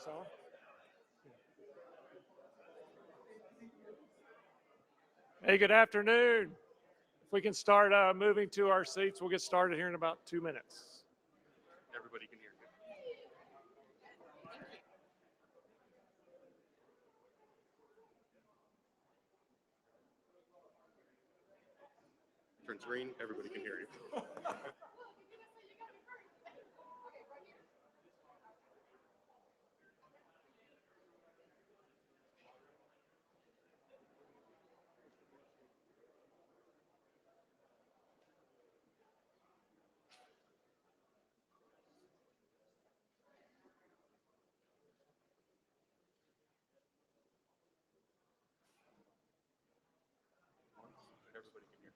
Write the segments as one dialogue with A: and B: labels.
A: on. Hey, good afternoon. If we can start moving to our seats, we'll get started here in about 2 minutes.
B: Everybody can hear you. Turns green, everybody can hear you. Everybody can hear you. Everybody can hear you.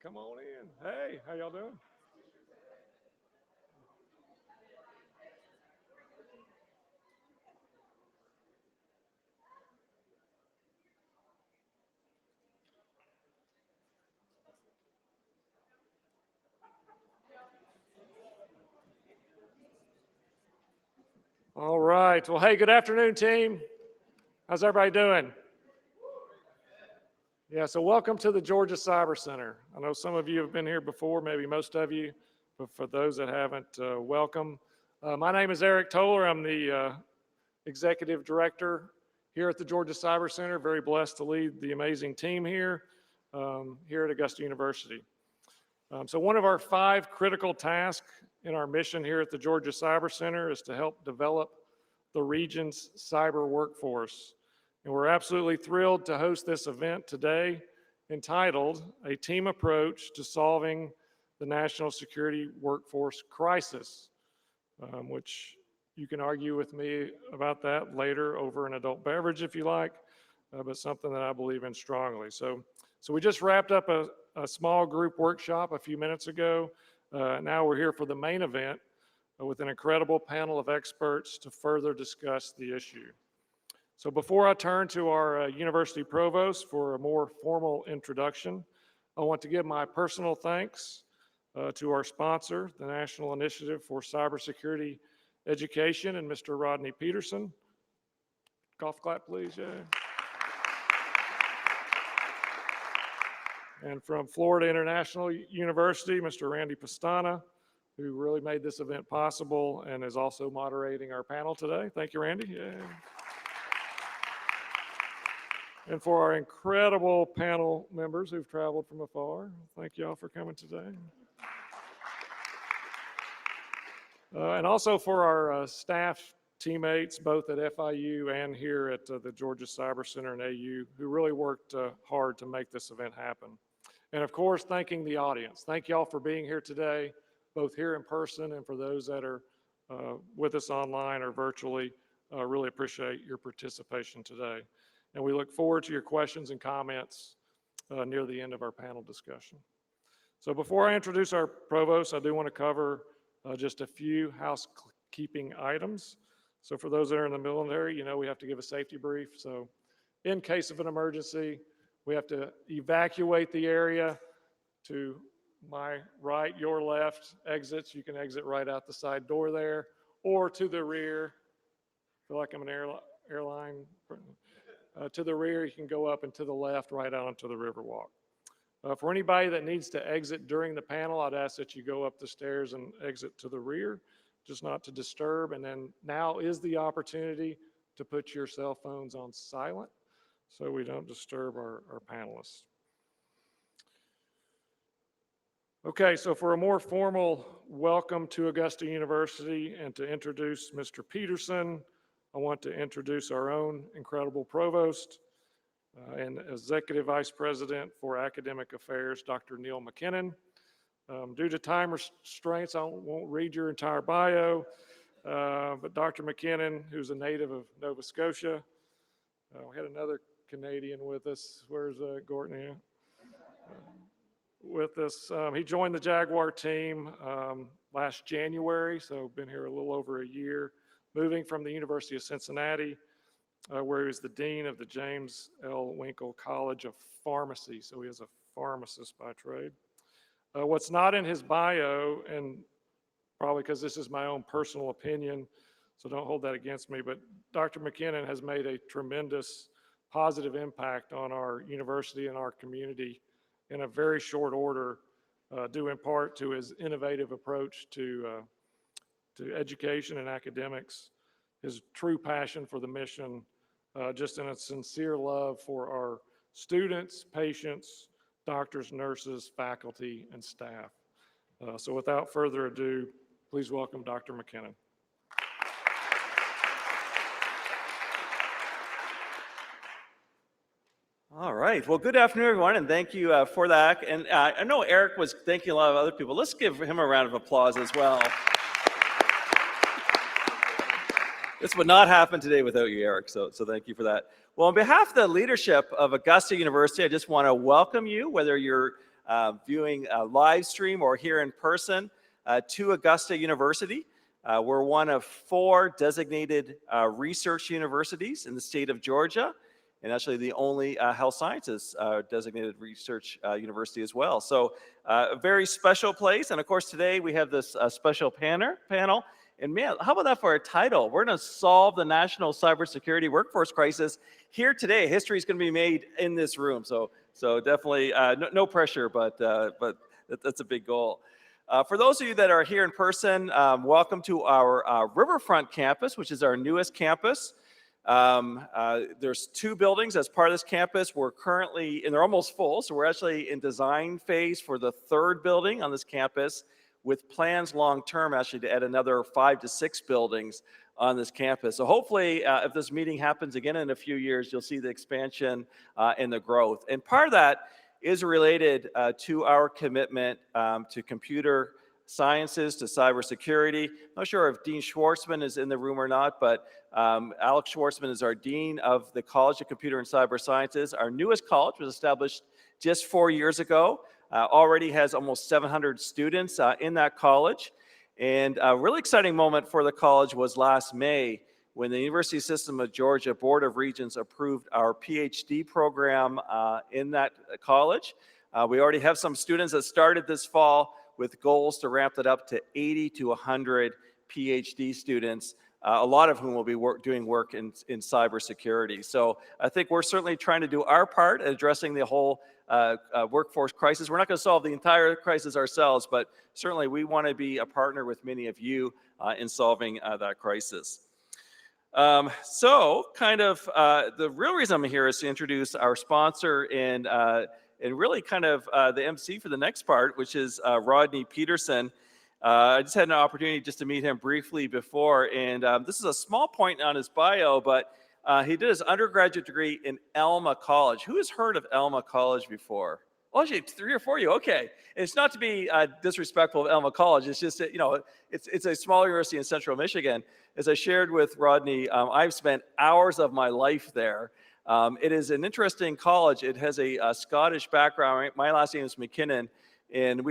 A: Come on in. Hey, how y'all doing? All right. Well, hey, good afternoon, team. How's everybody doing? Yeah, so welcome to the Georgia Cyber Center. I know some of you have been here before, maybe most of you, but for those that haven't, welcome. My name is Eric Toller. I'm the Executive Director here at the Georgia Cyber Center. Very blessed to lead the amazing team here at Augusta University. So one of our 5 critical tasks in our mission here at the Georgia Cyber Center is to help develop the region's cyber workforce. And we're absolutely thrilled to host this event today entitled A Team Approach to Solving the National Security Workforce Crisis, which you can argue with me about that later over an adult beverage if you like, but something that I believe in strongly. So we just wrapped up a small group workshop a few minutes ago. Now we're here for the main event with an incredible panel of experts to further discuss the issue. So before I turn to our university provost for a more formal introduction, I want to give my personal thanks to our sponsor, the National Initiative for Cybersecurity Education, and Mr. Rodney Peterson. Golf clap, please. Yeah. And from Florida International University, Mr. Randy Pastana, who really made this event possible and is also moderating our panel today. Thank you, Randy. Yeah. And for our incredible panel members who've traveled from afar, thank you all for coming today. And also for our staff teammates, both at FIU and here at the Georgia Cyber Center and AU, who really worked hard to make this event happen. And of course, thanking the audience. Thank you all for being here today, both here in person and for those that are with us online or virtually. Really appreciate your participation today. And we look forward to your questions and comments near the end of our panel discussion. So before I introduce our provost, I do want to cover just a few housekeeping items. So for those that are in the military, you know we have to give a safety brief. So in case of an emergency, we have to evacuate the area to my right, your left exits. You can exit right out the side door there, or to the rear. I feel like I'm an airline. To the rear, you can go up, and to the left, right out onto the Riverwalk. For anybody that needs to exit during the panel, I'd ask that you go up the stairs and exit to the rear, just not to disturb. And then now is the opportunity to put your cell phones on silent so we don't disturb our panelists. Okay, so for a more formal welcome to Augusta University and to introduce Mr. Peterson, I want to introduce our own incredible provost and Executive Vice President for Academic Affairs, Dr. Neil McKinnon. Due to time restraints, I won't read your entire bio, but Dr. McKinnon, who's a native of Nova Scotia, we had another Canadian with us. Where's Gorton? Yeah. With us. He joined the Jaguar team last January, so been here a little over a year, moving from the University of Cincinnati, where he was the dean of the James L. Winkle College of Pharmacy, so he is a pharmacist by trade. What's not in his bio, and probably because this is my own personal opinion, so don't hold that against me, but Dr. McKinnon has made a tremendous positive impact on our university and our community in a very short order, due in part to his innovative approach to education and academics, his true passion for the mission, just in a sincere love for our students, patients, doctors, nurses, faculty, and staff. So without further ado, please welcome Dr. McKinnon.
C: All right. Well, good afternoon, everyone, and thank you for that. And I know Eric was thanking a lot of other people. Let's give him a round of applause as well. This would not happen today without you, Eric, so thank you for that. Well, on behalf of the leadership of Augusta University, I just want to welcome you, whether you're viewing a live stream or here in person, to Augusta University. We're one of 4 designated research universities in the state of Georgia, and actually the only health sciences designated research university as well. So a very special place. And of course, today we have this special panel. And man, how about that for a title? We're going to solve the national cybersecurity workforce crisis here today. History is going to be made in this room. So definitely no pressure, but that's a big goal. For those of you that are here in person, welcome to our Riverfront campus, which is our newest campus. There's 2 buildings as part of this campus. We're currently, and they're almost full, so we're actually in design phase for the 3rd building on this campus, with plans long-term actually to add another 5 to 6 buildings on this campus. So hopefully, if this meeting happens again in a few years, you'll see the expansion and the growth. And part of that is related to our commitment to computer sciences, to cybersecurity. I'm not sure if Dean Schwartzman is in the room or not, but Alex Schwartzman is our Dean of the College of Computer and Cyber Sciences. Our newest college was established just 4 years ago. Already has almost 700 students in that college. And a really exciting moment for the college was last May when the University System of Georgia Board of Regents approved our PhD program in that college. We already have some students that started this fall with goals to ramp it up to 80 to 100 PhD students, a lot of whom will be doing work in cybersecurity. So I think we're certainly trying to do our part at addressing the whole workforce crisis. We're not going to solve the entire crisis ourselves, but certainly we want to be a partner with many of you in solving that crisis. So the real reason I'm here is to introduce our sponsor and really kind of the MC for the next part, which is Rodney Peterson. I just had an opportunity just to meet him briefly before, and this is a small point on his bio, but he did his undergraduate degree in Alma College. Who has heard of Alma College before? Well, actually, 3 or 4 of you, okay. And it's not to be disrespectful of Alma College, it's just that, you know, it's a small university in central Michigan. As I shared with Rodney, I've spent hours of my life there. It is an interesting college. It has a Scottish background. My last name is McKinnon, and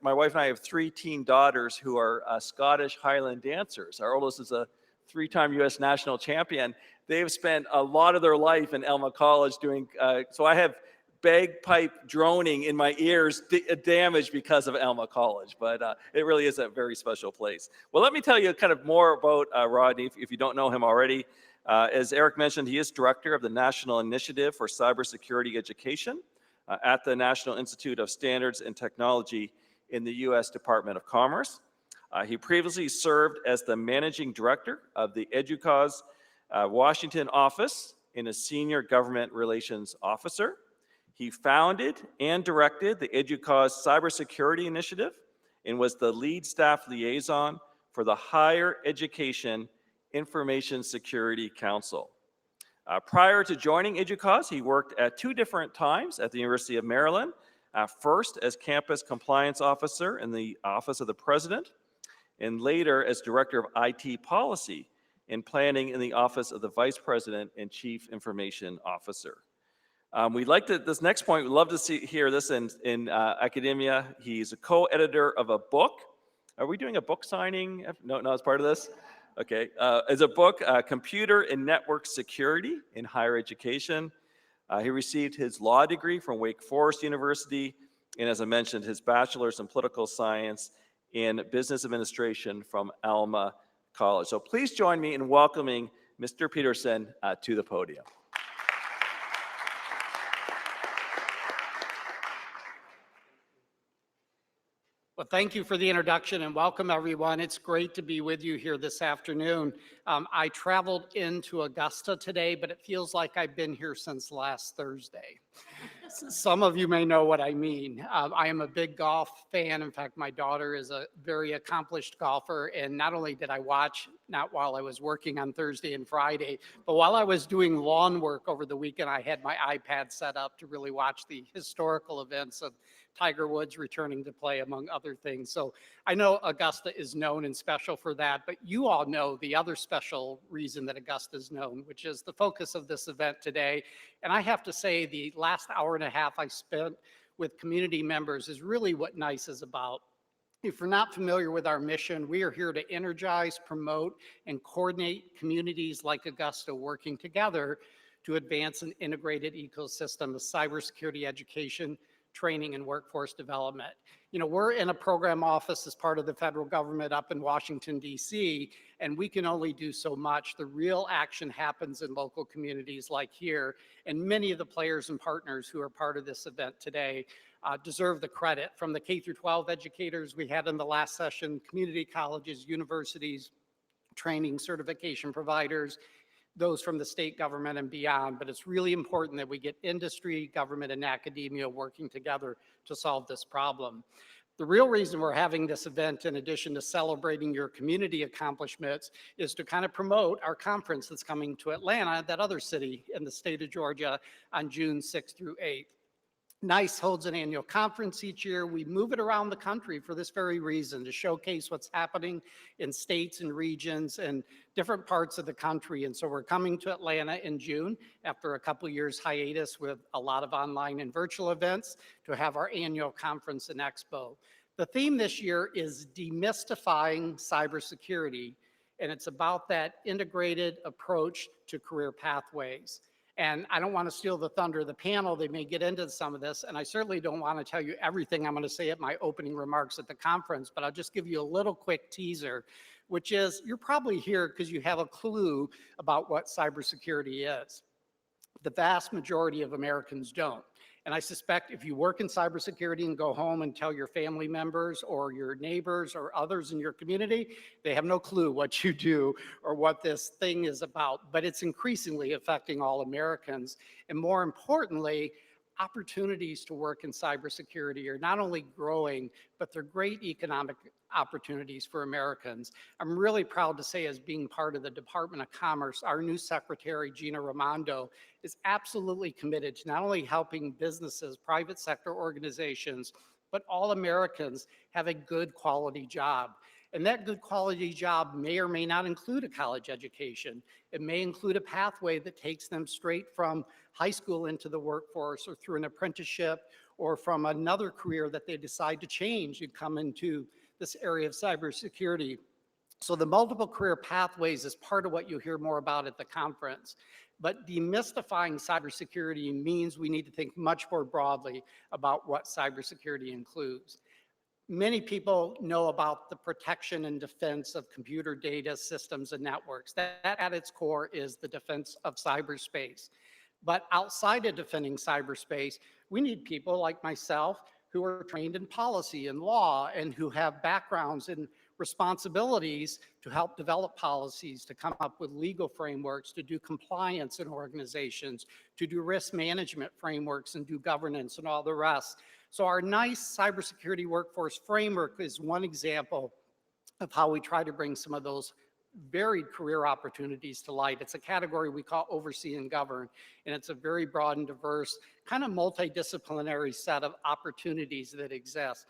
C: my wife and I have 3 teen daughters who are Scottish Highland dancers. Our oldest is a 3-time U.S. national champion. They've spent a lot of their life in Alma College doing, so I have bagpipe droning in my ears damaged because of Alma College, but it really is a very special place. Well, let me tell you kind of more about Rodney, if you don't know him already. As Eric mentioned, he is director of the National Initiative for Cybersecurity Education at the National Institute of Standards and Technology in the U.S. Department of Commerce. He previously served as the managing director of the EDUCAUSE Washington office and a senior government relations officer. He founded and directed the EDUCAUSE Cybersecurity Initiative and was the lead staff liaison for the Higher Education Information Security Council. Prior to joining EDUCAUSE, he worked at 2 different times at the University of Maryland first as Campus Compliance Officer in the Office of the President, and later as Director of IT Policy and Planning in the Office of the Vice President and Chief Information Officer. We'd like to, this next point, we'd love to hear this in academia. He's a co-editor of a book. Are we doing a book signing? No, it's part of this? Okay, it's a book, Computer and Network Security in Higher Education. He received his law degree from Wake Forest University, and as I mentioned, his bachelor's in political science and business administration from Alma College. So please join me in welcoming Mr. Peterson to the podium.
D: Well, thank you for the introduction and welcome everyone. It's great to be with you here this afternoon. I traveled into Augusta today, but it feels like I've been here since last Thursday. Some of you may know what I mean. I am a big golf fan. In fact, my daughter is a very accomplished golfer. And not only did I watch, not while I was working on Thursday and Friday, but while I was doing lawn work over the weekend, I had my iPad set up to really watch the historical events of Tiger Woods returning to play, among other things. So I know Augusta is known and special for that, but you all know the other special reason that Augusta is known, which is the focus of this event today. And I have to say the last hour and a half I spent with community members is really what NICE is about. If you're not familiar with our mission, we are here to energize, promote, and coordinate communities like Augusta working together to advance an integrated ecosystem of cybersecurity education, training, and workforce development. You know, we're in a program office as part of the federal government up in Washington, D.C., and we can only do so much. The real action happens in local communities like here, and many of the players and partners who are part of this event today deserve the credit. From the K through 12 educators we had in the last session, community colleges, universities, training certification providers, those from the state government and beyond, but it's really important that we get industry, government, and academia working together to solve this problem. The real reason we're having this event, in addition to celebrating your community accomplishments, is to kind of promote our conference that's coming to Atlanta, that other city in the state of Georgia, on June 6th through 8th. NICE holds an annual conference each year. We move it around the country for this very reason, to showcase what's happening in states and regions and different parts of the country. And so we're coming to Atlanta in June after a couple years hiatus with a lot of online and virtual events to have our annual conference and expo. The theme this year is demystifying cybersecurity, and it's about that integrated approach to career pathways. And I don't want to steal the thunder of the panel. They may get into some of this, and I certainly don't want to tell you everything I'm going to say at my opening remarks at the conference, but I'll just give you a little quick teaser, which is you're probably here because you have a clue about what cybersecurity is. The vast majority of Americans don't. And I suspect if you work in cybersecurity and go home and tell your family members or your neighbors or others in your community, they have no clue what you do or what this thing is about. But it's increasingly affecting all Americans. And more importantly, opportunities to work in cybersecurity are not only growing, but they're great economic opportunities for Americans. I'm really proud to say, as being part of the Department of Commerce, our new secretary, Gina Raimondo, is absolutely committed to not only helping businesses, private sector organizations, but all Americans have a good quality job. And that good quality job may or may not include a college education. It may include a pathway that takes them straight from high school into the workforce or through an apprenticeship or from another career that they decide to change and come into this area of cybersecurity. So the multiple career pathways is part of what you'll hear more about at the conference. But demystifying cybersecurity means we need to think much more broadly about what cybersecurity includes. Many people know about the protection and defense of computer data systems and networks. That at its core is the defense of cyberspace. But outside of defending cyberspace, we need people like myself who are trained in policy and law and who have backgrounds in responsibilities to help develop policies, to come up with legal frameworks, to do compliance in organizations, to do risk management frameworks and do governance and all the rest. So our NICE cybersecurity workforce framework is one example of how we try to bring some of those varied career opportunities to light. It's a category we call oversee and govern, and it's a very broad and diverse, kind of multidisciplinary set of opportunities that exist.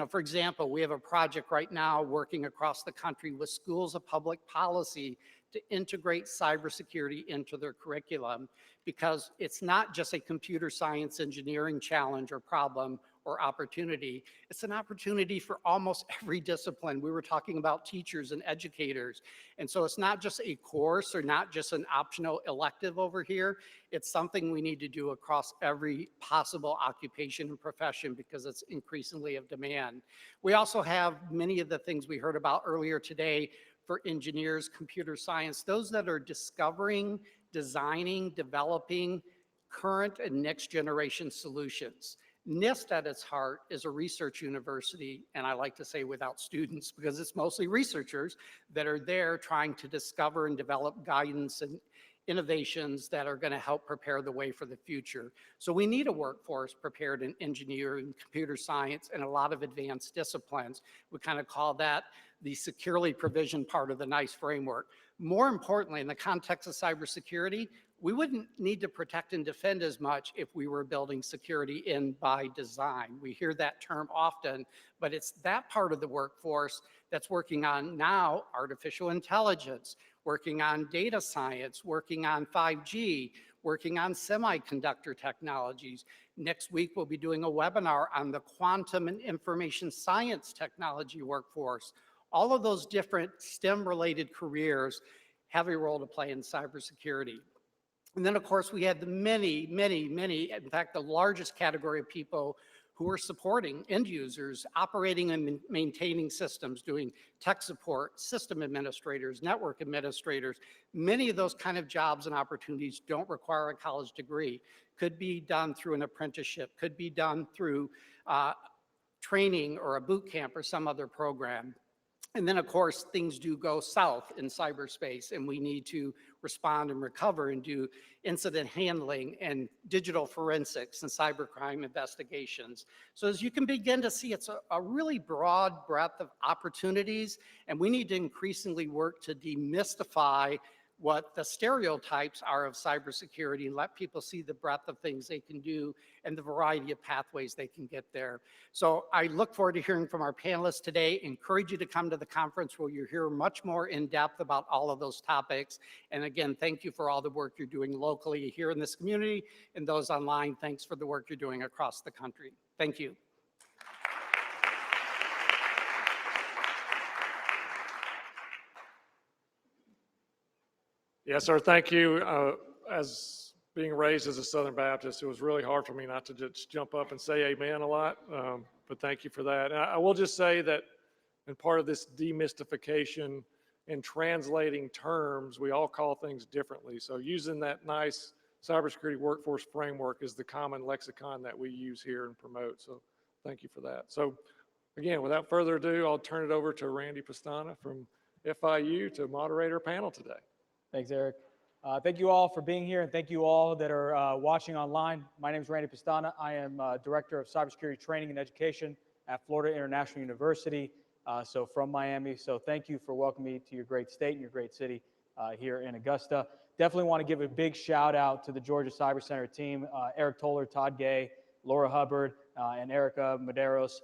D: For example, we have a project right now working across the country with schools of public policy to integrate cybersecurity into their curriculum, because it's not just a computer science engineering challenge or problem or opportunity. It's an opportunity for almost every discipline. We were talking about teachers and educators. And so it's not just a course or not just an optional elective over here. It's something we need to do across every possible occupation and profession because it's increasingly of demand. We also have many of the things we heard about earlier today for engineers, computer science, those that are discovering, designing, developing current and next generation solutions. NIST at its heart is a research university, and I like to say without students because it's mostly researchers that are there trying to discover and develop guidance and innovations that are going to help prepare the way for the future. So we need a workforce prepared in engineering, computer science, and a lot of advanced disciplines. We kind of call that the securely provisioned part of the NICE framework. More importantly, in the context of cybersecurity, we wouldn't need to protect and defend as much if we were building security in by design. We hear that term often, but it's that part of the workforce that's working on now artificial intelligence, working on data science, working on 5G, working on semiconductor technologies. Next week, we'll be doing a webinar on the quantum and information science technology workforce. All of those different STEM-related careers have a role to play in cybersecurity. And then, of course, we had the many, in fact, the largest category of people who are supporting end users, operating and maintaining systems, doing tech support, system administrators, network administrators. Many of those kind of jobs and opportunities don't require a college degree. Could be done through an apprenticeship, could be done through training or a boot camp or some other program. And then, of course, things do go south in cyberspace, and we need to respond and recover and do incident handling and digital forensics and cybercrime investigations. So as you can begin to see, it's a really broad breadth of opportunities, and we need to increasingly work to demystify what the stereotypes are of cybersecurity and let people see the breadth of things they can do and the variety of pathways they can get there. So I look forward to hearing from our panelists today. Encourage you to come to the conference where you'll hear much more in depth about all of those topics. And again, thank you for all the work you're doing locally here in this community, and those online, thanks for the work you're doing across the country. Thank you.
A: Yes, sir. Thank you. As being raised as a Southern Baptist, it was really hard for me not to just jump up and say amen a lot, but thank you for that. And I will just say that in part of this demystification and translating terms, we all call things differently. So using that nice cybersecurity workforce framework is the common lexicon that we use here and promote. So thank you for that. So again, without further ado, I'll turn it over to Randy Pastana from FIU to moderate our panel today.
E: Thanks, Eric. Thank you all for being here, and thank you all that are watching online. My name is Randy Pastana. I am Director of Cybersecurity Training and Education at Florida International University, so from Miami. So thank you for welcoming me to your great state and your great city here in Augusta. Definitely want to give a big shout out to the Georgia Cyber Center team, Eric Toller, Todd Gay, Laura Hubbard, and Erica Medeiros.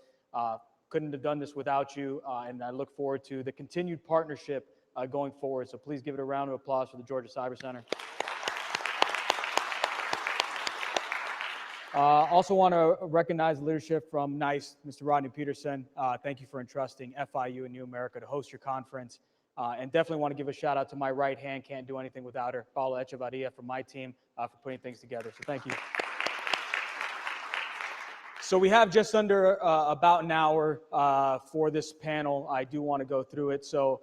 E: Couldn't have done this without you, and I look forward to the continued partnership going forward. So please give it a round of applause for the Georgia Cyber Center. Also want to recognize the leadership from NICE, Mr. Rodney Peterson. Thank you for entrusting FIU and New America to host your conference. And definitely want to give a shout out to my right hand, can't do anything without her, Paula Echevarria from my team for putting things together. So thank you. So we have just under about an hour for this panel. I do want to go through it. So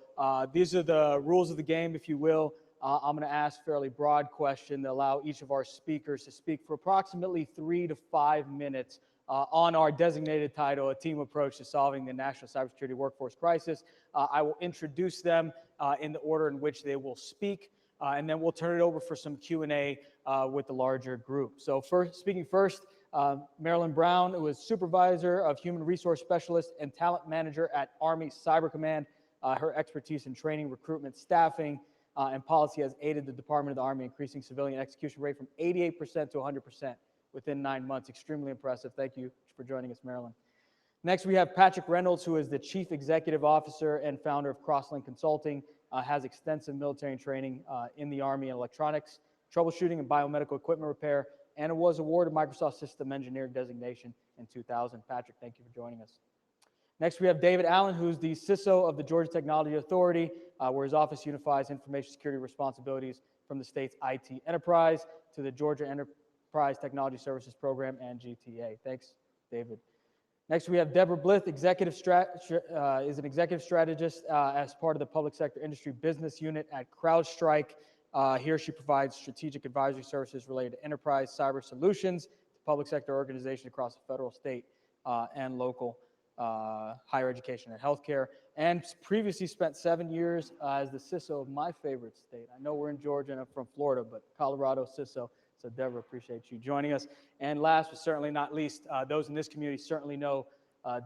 E: these are the rules of the game, if you will. I'm going to ask a fairly broad question that allow each of our speakers to speak for approximately 3 to 5 minutes on our designated title, A Team Approach to Solving the National Cybersecurity Workforce Crisis. I will introduce them in the order in which they will speak, and then we'll turn it over for some Q&A with the larger group. So speaking first, Marilyn Brown, who is Supervisor of Human Resource Specialist and Talent Manager at Army Cyber Command. Her expertise in training, recruitment, staffing, and policy has aided the Department of the Army, increasing civilian execution rate from 88% to 100% within 9 months. Extremely impressive. Thank you for joining us, Marilyn. Next, we have Patrick Reynolds, who is the Chief Executive Officer and founder of Crosslink Consulting, has extensive military training in the Army in electronics, troubleshooting, and biomedical equipment repair, and was awarded Microsoft System Engineer designation in 2000. Patrick, thank you for joining us. Next, we have David Allen, who's the CISO of the Georgia Technology Authority, where his office unifies information security responsibilities from the state's IT enterprise to the Georgia Enterprise Technology Services Program and GTA. Thanks, David. Next, we have Deborah Blith, is an executive strategist as part of the public sector industry business unit at CrowdStrike. Here, she provides strategic advisory services related to enterprise cyber solutions to public sector organizations across the federal, state, and local higher education and healthcare, and previously spent 7 years as the CISO of my favorite state. I know we're in Georgia and I'm from Florida, but Colorado CISO. So Deborah, appreciate you joining us. And last but certainly not least, those in this community certainly know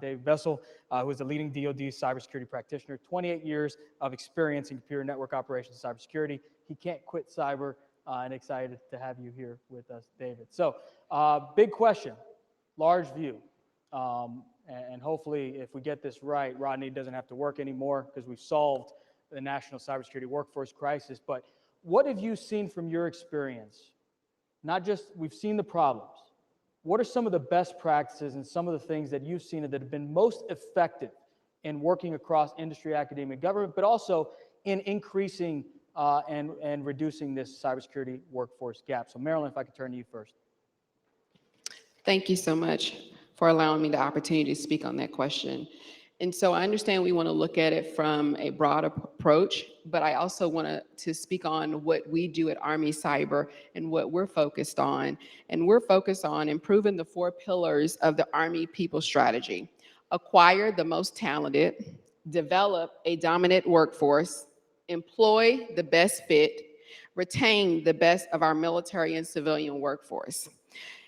E: Dave Bessel, who is a leading DoD cybersecurity practitioner, 28 years of experience in computer network operations and cybersecurity. He can't quit cyber, and excited to have you here with us, David. So big question, large view. And hopefully, if we get this right, Rodney doesn't have to work anymore because we've solved the national cybersecurity workforce crisis. But what have you seen from your experience? Not just, we've seen the problems. What are some of the best practices and some of the things that you've seen that have been most effective in working across industry, academia, government, but also in increasing and reducing this cybersecurity workforce gap? So Marilyn, if I could turn to you first.
F: Thank you so much for allowing me the opportunity to speak on that question. And so I understand we want to look at it from a broad approach, but I also want to speak on what we do at Army Cyber and what we're focused on. And we're focused on improving the 4 pillars of the Army People Strategy: acquire the most talented, develop a dominant workforce, employ the best fit, retain the best of our military and civilian workforce.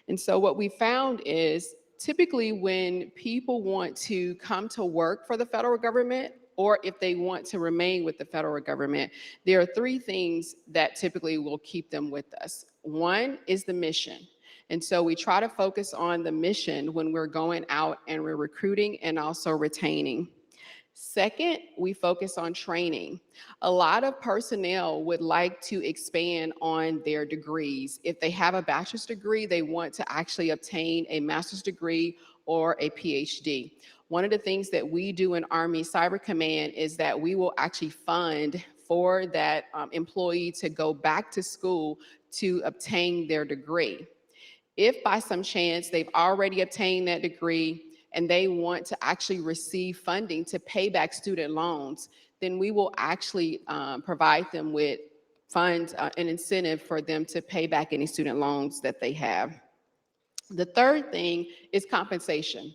F: And so what we found is typically when people want to come to work for the federal government, or if they want to remain with the federal government, there are 3 things that typically will keep them with us. One is the mission. And so we try to focus on the mission when we're going out and we're recruiting and also retaining. Second, we focus on training. A lot of personnel would like to expand on their degrees. If they have a bachelor's degree, they want to actually obtain a master's degree or a PhD. One of the things that we do in Army Cyber Command is that we will actually fund for that employee to go back to school to obtain their degree. If by some chance they've already obtained that degree and they want to actually receive funding to pay back student loans, then we will actually provide them with funds, an incentive for them to pay back any student loans that they have. The third thing is compensation.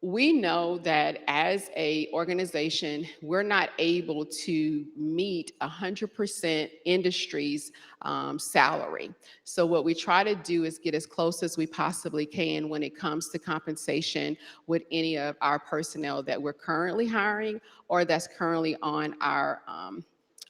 F: We know that as an organization, we're not able to meet 100% industry's salary. So what we try to do is get as close as we possibly can when it comes to compensation with any of our personnel that we're currently hiring or that's currently on our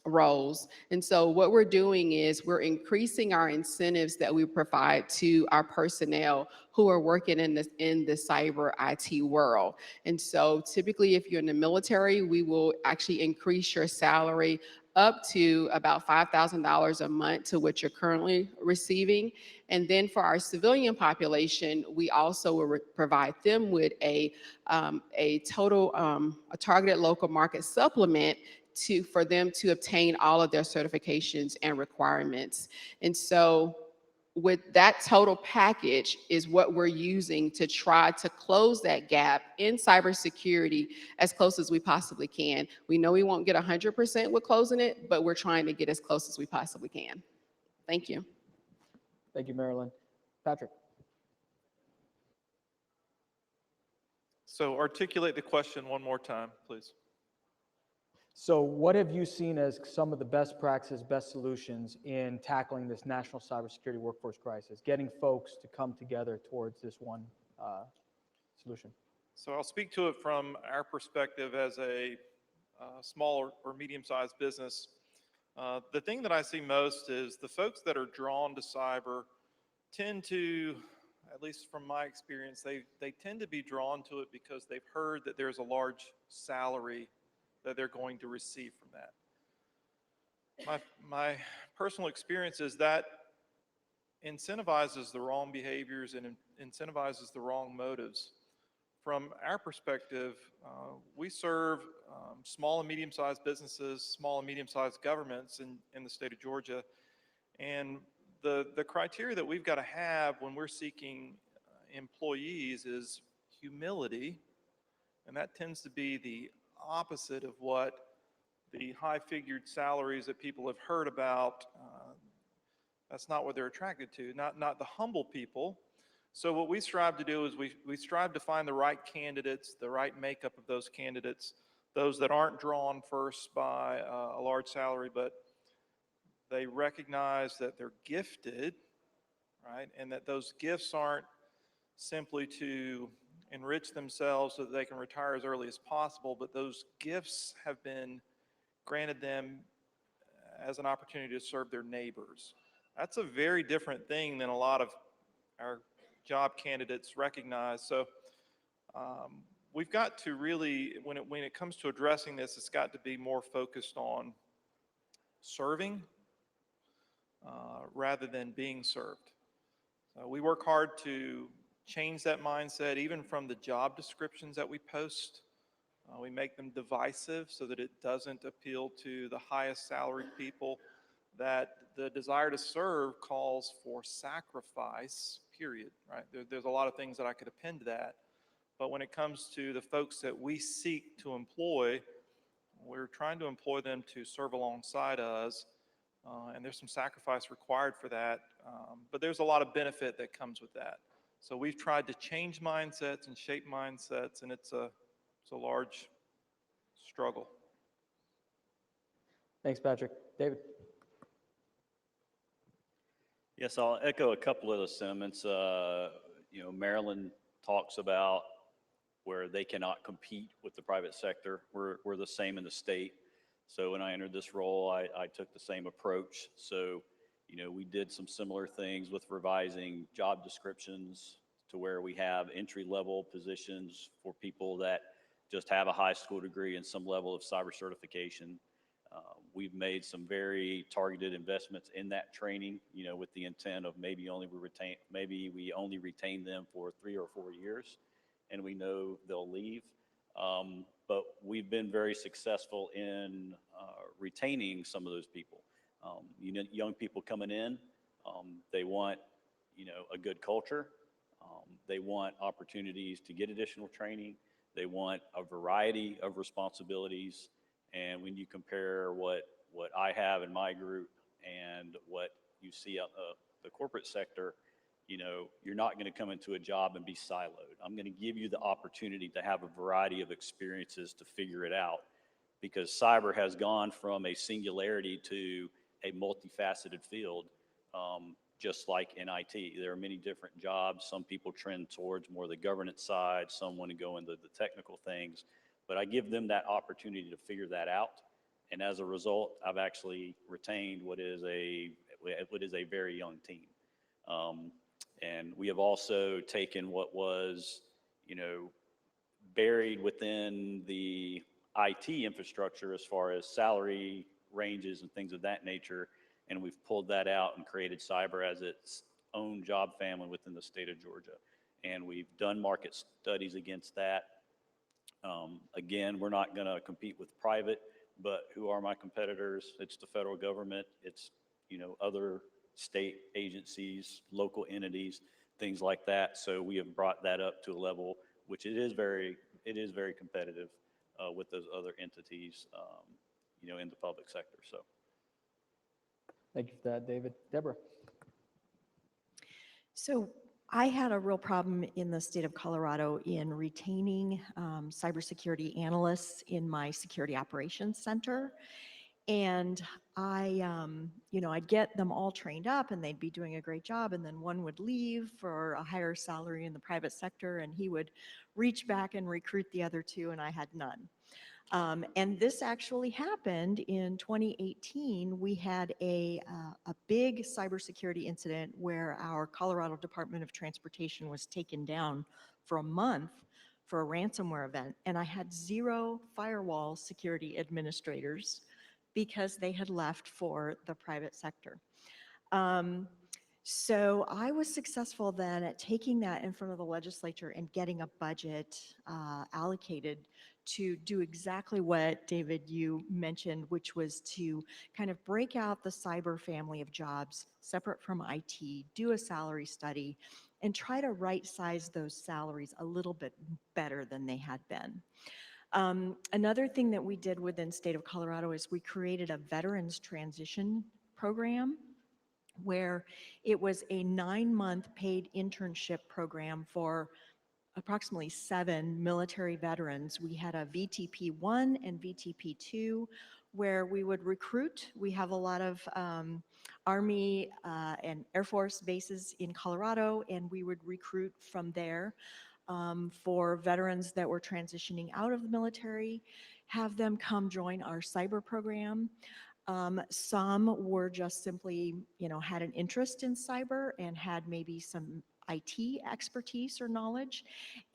F: roles. And so what we're doing is we're increasing our incentives that we provide to our personnel who are working in the cyber IT world. And so typically if you're in the military, we will actually increase your salary up to about $5,000 a month to what you're currently receiving. And then for our civilian population, we also will provide them with a targeted local market supplement for them to obtain all of their certifications and requirements. And so with that total package is what we're using to try to close that gap in cybersecurity as close as we possibly can. We know we won't get 100% with closing it, but we're trying to get as close as we possibly can. Thank you.
E: Thank you, Marilyn. Patrick.
G: So articulate the question one more time, please.
E: So what have you seen as some of the best practices, best solutions in tackling this national cybersecurity workforce crisis, getting folks to come together towards this one solution?
G: So I'll speak to it from our perspective as a small or medium-sized business, the thing that I see most is the folks that are drawn to cyber tend to, at least from my experience, they tend to be drawn to it because they've heard that there's a large salary that they're going to receive from that. My personal experience is that incentivizes the wrong behaviors and incentivizes the wrong motives. From our perspective, we serve small and medium-sized businesses, small and medium-sized governments in the state of Georgia. And the criteria that we've got to have when we're seeking employees is humility. And that tends to be the opposite of what the high-figured salaries that people have heard about. That's not what they're attracted to, not the humble people. So what we strive to do is we strive to find the right candidates, the right makeup of those candidates, those that aren't drawn first by a large salary, but they recognize that they're gifted, right? And that those gifts aren't simply to enrich themselves so that they can retire as early as possible, but those gifts have been granted them as an opportunity to serve their neighbors. That's a very different thing than a lot of our job candidates recognize. So we've got to really, when it comes to addressing this, it's got to be more focused on serving rather than being served. We work hard to change that mindset, even from the job descriptions that we post. We make them divisive so that it doesn't appeal to the highest salaried people, that the desire to serve calls for sacrifice, period, right? There's a lot of things that I could append to that. But when it comes to the folks that we seek to employ, we're trying to employ them to serve alongside us. And there's some sacrifice required for that. But there's a lot of benefit that comes with that. So we've tried to change mindsets and shape mindsets, and it's a large struggle.
E: Thanks, Patrick. David?
H: Yes, I'll echo a couple of the sentiments. Maryland talks about where they cannot compete with the private sector. We're the same in the state. So when I entered this role, I took the same approach. So, we did some similar things with revising job descriptions to where we have entry-level positions for people that just have a high school degree and some level of cyber certification. We've made some very targeted investments in that training, with the intent of maybe we only retain them for 3 or 4 years, and we know they'll leave. But we've been very successful in retaining some of those people. Young people coming in, they want, a good culture. They want opportunities to get additional training. They want a variety of responsibilities. And when you compare what I have in my group and what you see out the corporate sector, you're not going to come into a job and be siloed. I'm going to give you the opportunity to have a variety of experiences to figure it out, because cyber has gone from a singularity to a multifaceted field, just like in IT. There are many different jobs. Some people trend towards more the governance side. Some want to go into the technical things. But I give them that opportunity to figure that out. And as a result, I've actually retained what is a very young team. And we have also taken what was, buried within the IT infrastructure as far as salary ranges and things of that nature, and we've pulled that out and created cyber as its own job family within the state of Georgia. And we've done market studies against that. Again, we're not going to compete with private, but who are my competitors? It's the federal government. It's, other state agencies, local entities, things like that. So we have brought that up to a level which it is very competitive with those other entities, in the public sector. So.
E: Thank you for that, David. Deborah?
I: So I had a real problem in the state of Colorado in retaining cybersecurity analysts in my security operations center. And I'd get them all trained up and they'd be doing a great job. And then one would leave for a higher salary in the private sector and he would reach back and recruit the other two and I had none. And this actually happened in 2018. We had a big cybersecurity incident where our Colorado Department of Transportation was taken down for a month for a ransomware event. And I had 0 firewall security administrators because they had left for the private sector. Um, so I was successful then at taking that in front of the legislature and getting a budget allocated to do exactly what, David, you mentioned, which was to kind of break out the cyber family of jobs separate from IT, do a salary study, and try to right-size those salaries a little bit better than they had been. Another thing that we did within state of Colorado is we created a veterans transition program where it was a 9-month paid internship program for approximately 7 military veterans. We had a VTP1 and VTP2 where we would recruit. We have a lot of Army and Air Force bases in Colorado, and we would recruit from there for veterans that were transitioning out of the military, have them come join our cyber program. Some were just simply, had an interest in cyber and had maybe some IT expertise or knowledge,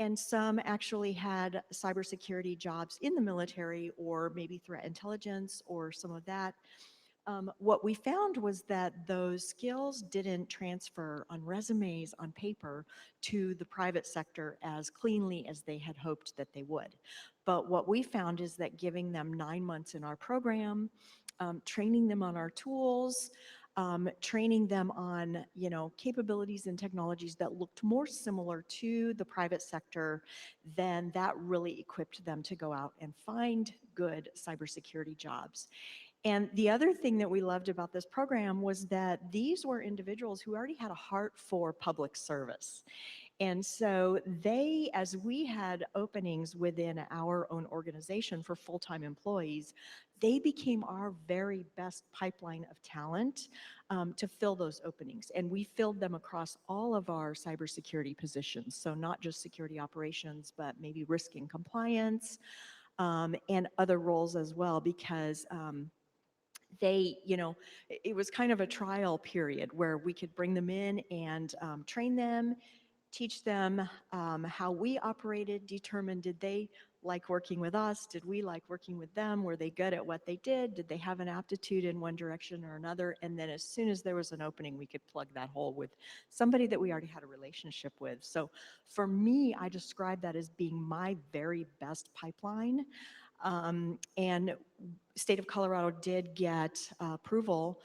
I: and some actually had cybersecurity jobs in the military or maybe threat intelligence or some of that. What we found was that those skills didn't transfer on resumes on paper to the private sector as cleanly as they had hoped that they would. But what we found is that giving them 9 months in our program, training them on our tools, training them on capabilities and technologies that looked more similar to the private sector, then that really equipped them to go out and find good cybersecurity jobs. And the other thing that we loved about this program was that these were individuals who already had a heart for public service. And so they, as we had openings within our own organization for full-time employees, they became our very best pipeline of talent to fill those openings. And we filled them across all of our cybersecurity positions. So not just security operations, but maybe risk and compliance and other roles as well, because they, it was kind of a trial period where we could bring them in and train them, teach them how we operated, determine did they like working with us, did we like working with them, were they good at what they did they have an aptitude in one direction or another, and then as soon as there was an opening, we could plug that hole with somebody that we already had a relationship with. So for me, I describe that as being my very best pipeline. And state of Colorado did get approval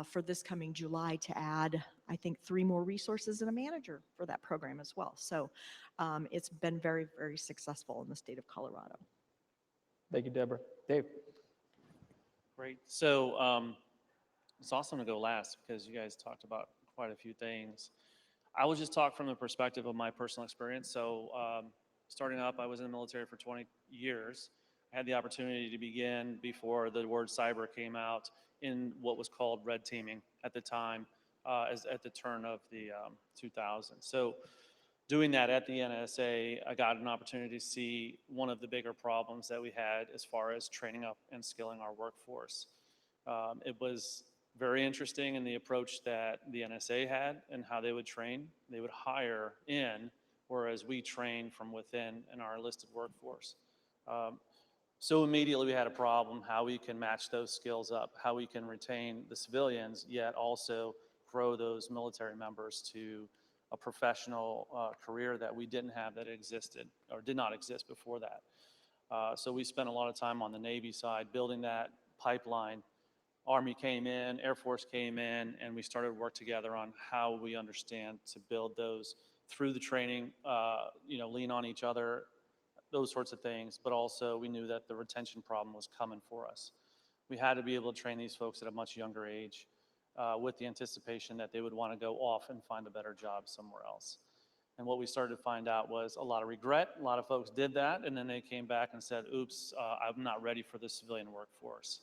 I: for this coming July to add, I think, 3 more resources and a manager for that program as well. So it's been very, very successful in the state of Colorado.
E: Thank you, Deborah. Dave.
J: Great. So it's awesome to go last because you guys talked about quite a few things. I will just talk from the perspective of my personal experience. So starting up, I was in the military for 20 years. I had the opportunity to begin before the word cyber came out in what was called red teaming at the time, as at the turn of the 2000s. So doing that at the NSA, I got an opportunity to see one of the bigger problems that we had as far as training up and skilling our workforce. It was very interesting in the approach that the NSA had and how they would train. They would hire in, whereas we trained from within in our enlisted workforce. So immediately we had a problem, how we can match those skills up, how we can retain the civilians, yet also grow those military members to a professional career that we didn't have that existed or did not exist before that. So we spent a lot of time on the Navy side building that pipeline. Army came in, Air Force came in, and we started to work together on how we understand to build those through the training, lean on each other, those sorts of things, but also we knew that the retention problem was coming for us. We had to be able to train these folks at a much younger age with the anticipation that they would want to go off and find a better job somewhere else. And what we started to find out was a lot of regret. A lot of folks did that, and then they came back and said, oops, I'm not ready for the civilian workforce.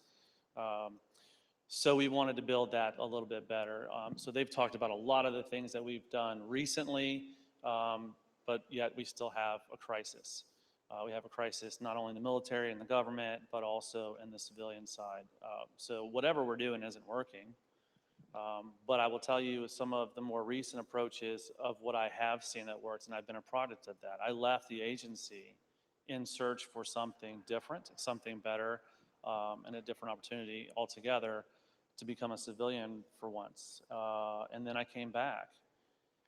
J: So we wanted to build that a little bit better. So they've talked about a lot of the things that we've done recently, but yet we still have a crisis. We have a crisis not only in the military and the government, but also in the civilian side. So whatever we're doing isn't working. But I will tell you some of the more recent approaches of what I have seen that works, and I've been a product of that. I left the agency in search for something different, something better, and a different opportunity altogether to become a civilian for once. And then I came back.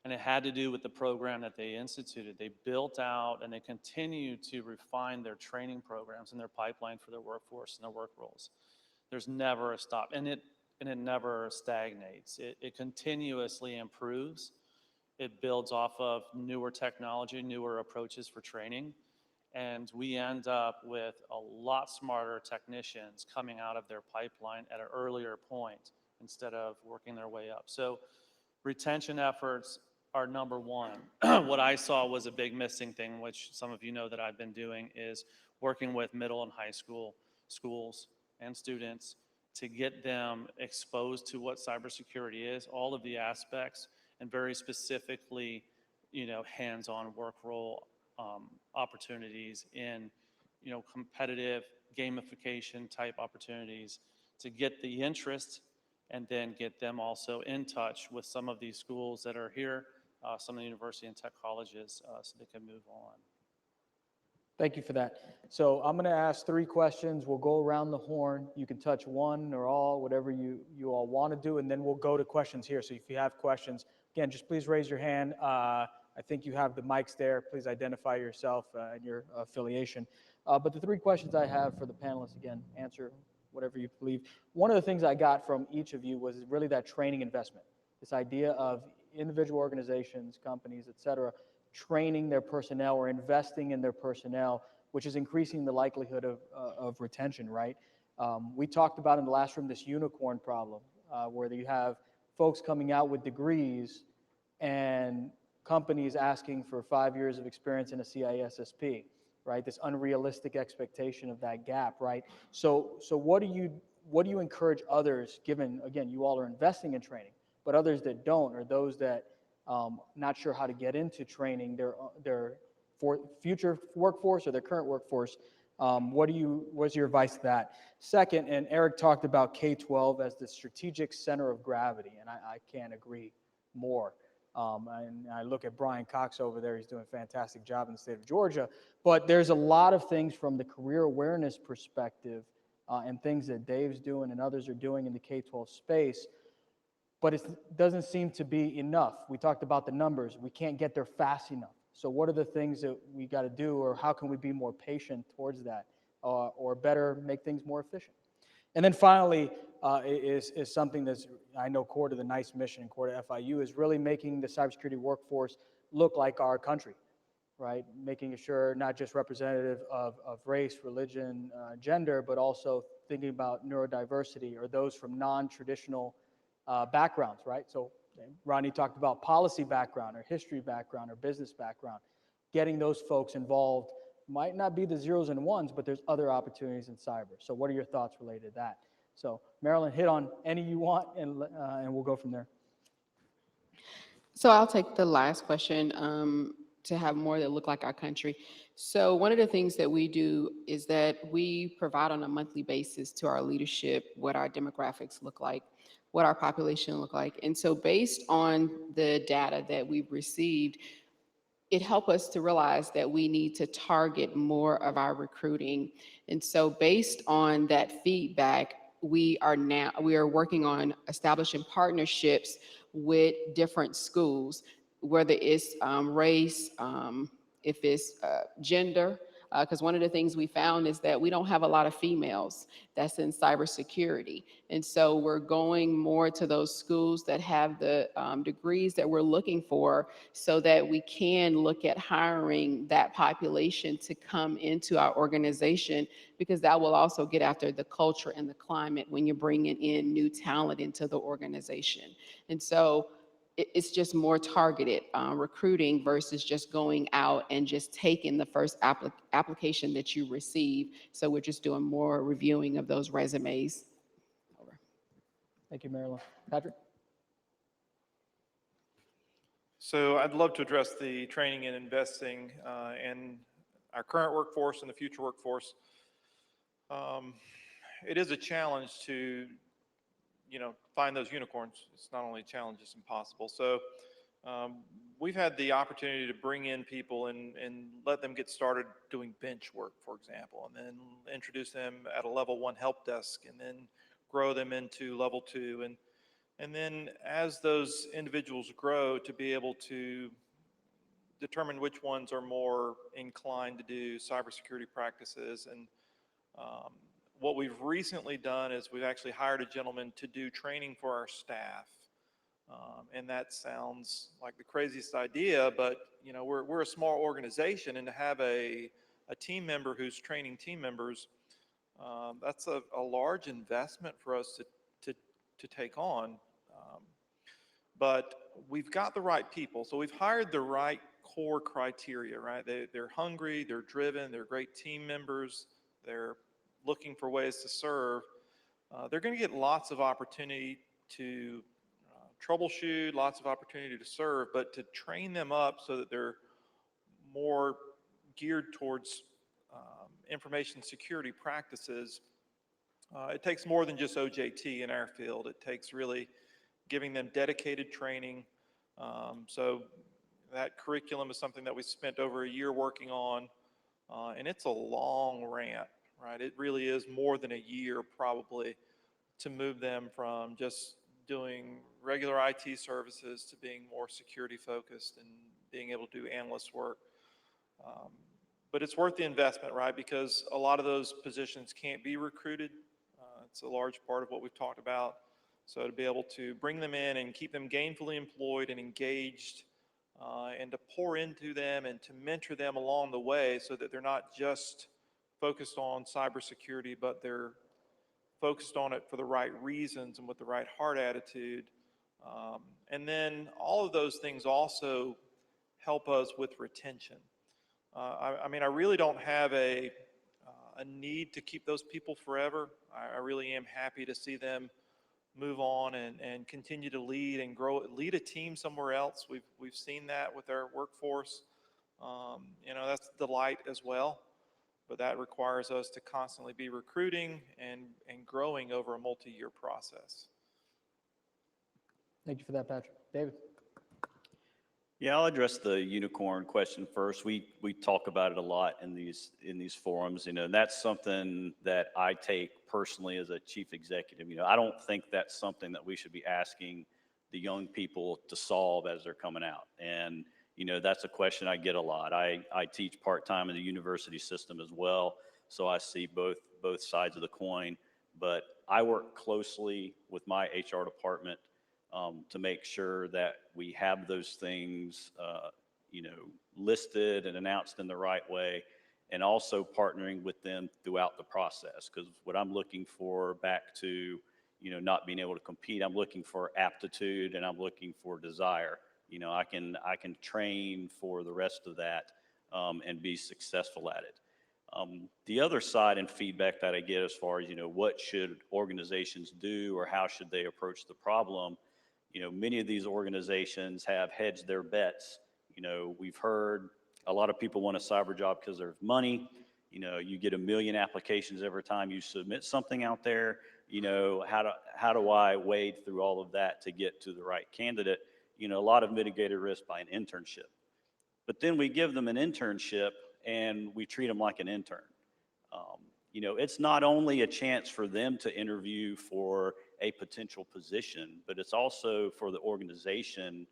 J: And it had to do with the program that they instituted. They built out and they continue to refine their training programs and their pipeline for their workforce and their work roles. There's never a stop, and it never stagnates. It continuously improves. It builds off of newer technology, newer approaches for training, and we end up with a lot smarter technicians coming out of their pipeline at an earlier point instead of working their way up. So retention efforts are number one. What I saw was a big missing thing, which some of you know that I've been doing, is working with middle and high school schools and students to get them exposed to what cybersecurity is, all of the aspects, and very specifically, hands-on work role opportunities in, competitive gamification type opportunities to get the interest and then get them also in touch with some of these schools that are here, some of the university and tech colleges, so they can move on.
E: Thank you for that. So I'm going to ask 3 questions. We'll go around the horn. You can touch one or all, whatever you all want to do, and then we'll go to questions here. So if you have questions, again, just please raise your hand. I think you have the mics there. Please identify yourself and your affiliation. But the 3 questions I have for the panelists, again, answer whatever you believe. One of the things I got from each of you was really that training investment, this idea of individual organizations, companies, et cetera, training their personnel or investing in their personnel, which is increasing the likelihood of retention, right? We talked about in the last room this unicorn problem, where you have folks coming out with degrees and companies asking for 5 years of experience in a CISSP, right? This unrealistic expectation of that gap, right? So what do you encourage others, given, again, you all are investing in training, but others that don't, or those that not sure how to get into training their future workforce or their current workforce, what's your advice to that? Second, and Eric talked about K-12 as the strategic center of gravity, and I can't agree more. And I look at Brian Cox over there, he's doing a fantastic job in the state of Georgia, but there's a lot of things from the career awareness perspective and things that Dave's doing and others are doing in the K-12 space, but it doesn't seem to be enough. We talked about the numbers. We can't get there fast enough. So what are the things that we got to do, or how can we be more patient towards that, or better make things more efficient? And then finally, is something that's, I know, core to the NICE mission and core to FIU is really making the cybersecurity workforce look like our country, right? Making sure not just representative of race, religion, gender, but also thinking about neurodiversity or those from non-traditional backgrounds, right? So Ronnie talked about policy background or history background or business background. Getting those folks involved might not be the zeros and ones, but there's other opportunities in cyber. So what are your thoughts related to that? So Marilyn, hit on any you want, and we'll go from there.
F: So I'll take the last question, to have more that look like our country. So one of the things that we do is that we provide on a monthly basis to our leadership what our demographics look like, what our population look like. And so based on the data that we've received, it helped us to realize that we need to target more of our recruiting. And so based on that feedback, we are working on establishing partnerships with different schools, whether it's race, if it's gender, because one of the things we found is that we don't have a lot of females that's in cybersecurity. And so we're going more to those schools that have the degrees that we're looking for, so that we can look at hiring that population to come into our organization, because that will also get after the culture and the climate when you're bringing in new talent into the organization. And so it's just more targeted recruiting versus just going out and just taking the first application that you receive. So we're just doing more reviewing of those resumes. Over.
E: Thank you, Marilyn. Patrick?
G: So I'd love to address the training and investing, and our current workforce and the future workforce, it is a challenge to, find those unicorns. It's not only a challenge, it's impossible. So we've had the opportunity to bring in people and let them get started doing bench work, for example, and then introduce them at a level 1 help desk, and then grow them into level 2. And then as those individuals grow, to be able to determine which ones are more inclined to do cybersecurity practices. And what we've recently done is we've actually hired a gentleman to do training for our staff. And that sounds like the craziest idea, but we're a small organization, and to have a team member who's training team members, that's a large investment for us to take on. But we've got the right people. So we've hired the right core criteria, right? They're hungry, they're driven, they're great team members, they're looking for ways to serve. They're going to get lots of opportunity to troubleshoot, lots of opportunity to serve, but to train them up so that they're more geared towards information security practices, it takes more than just OJT in our field. It takes really giving them dedicated training. So that curriculum is something that we spent over a year working on, and it's a long ramp, right? It really is more than a year probably to move them from just doing regular IT services to being more security focused and being able to do analyst work. But it's worth the investment, right? Because a lot of those positions can't be recruited. It's a large part of what we've talked about. So to be able to bring them in and keep them gainfully employed and engaged, and to pour into them and to mentor them along the way so that they're not just focused on cybersecurity, but they're focused on it for the right reasons and with the right heart attitude. And then all of those things also help us with retention. I mean, I really don't have a need to keep those people forever. I really am happy to see them move on and continue to lead and grow, lead a team somewhere else. We've seen that with our workforce. That's a delight as well, but that requires us to constantly be recruiting and growing over a multi-year process.
E: Thank you for that, Patrick. David?
H: Yeah, I'll address the unicorn question first. We talk about it a lot in these forums, and that's something that I take personally as a chief executive. I don't think that's something that we should be asking the young people to solve as they're coming out. And that's a question I get a lot. I teach part-time in the university system as well, so I see both sides of the coin. But I work closely with my HR department to make sure that we have those things, listed and announced in the right way, and also partnering with them throughout the process. Because what I'm looking for, back to, not being able to compete, I'm looking for aptitude and I'm looking for desire. I can train for the rest of that and be successful at it. The other side and feedback that I get as far as, what should organizations do or how should they approach the problem? Many of these organizations have hedged their bets. We've heard a lot of people want a cyber job because there's money. You get 1 million applications every time you submit something out there. How do I wade through all of that to get to the right candidate? A lot of mitigated risk by an internship. But then we give them an internship and we treat them like an intern. It's not only a chance for them to interview for a potential position, but it's also for the organization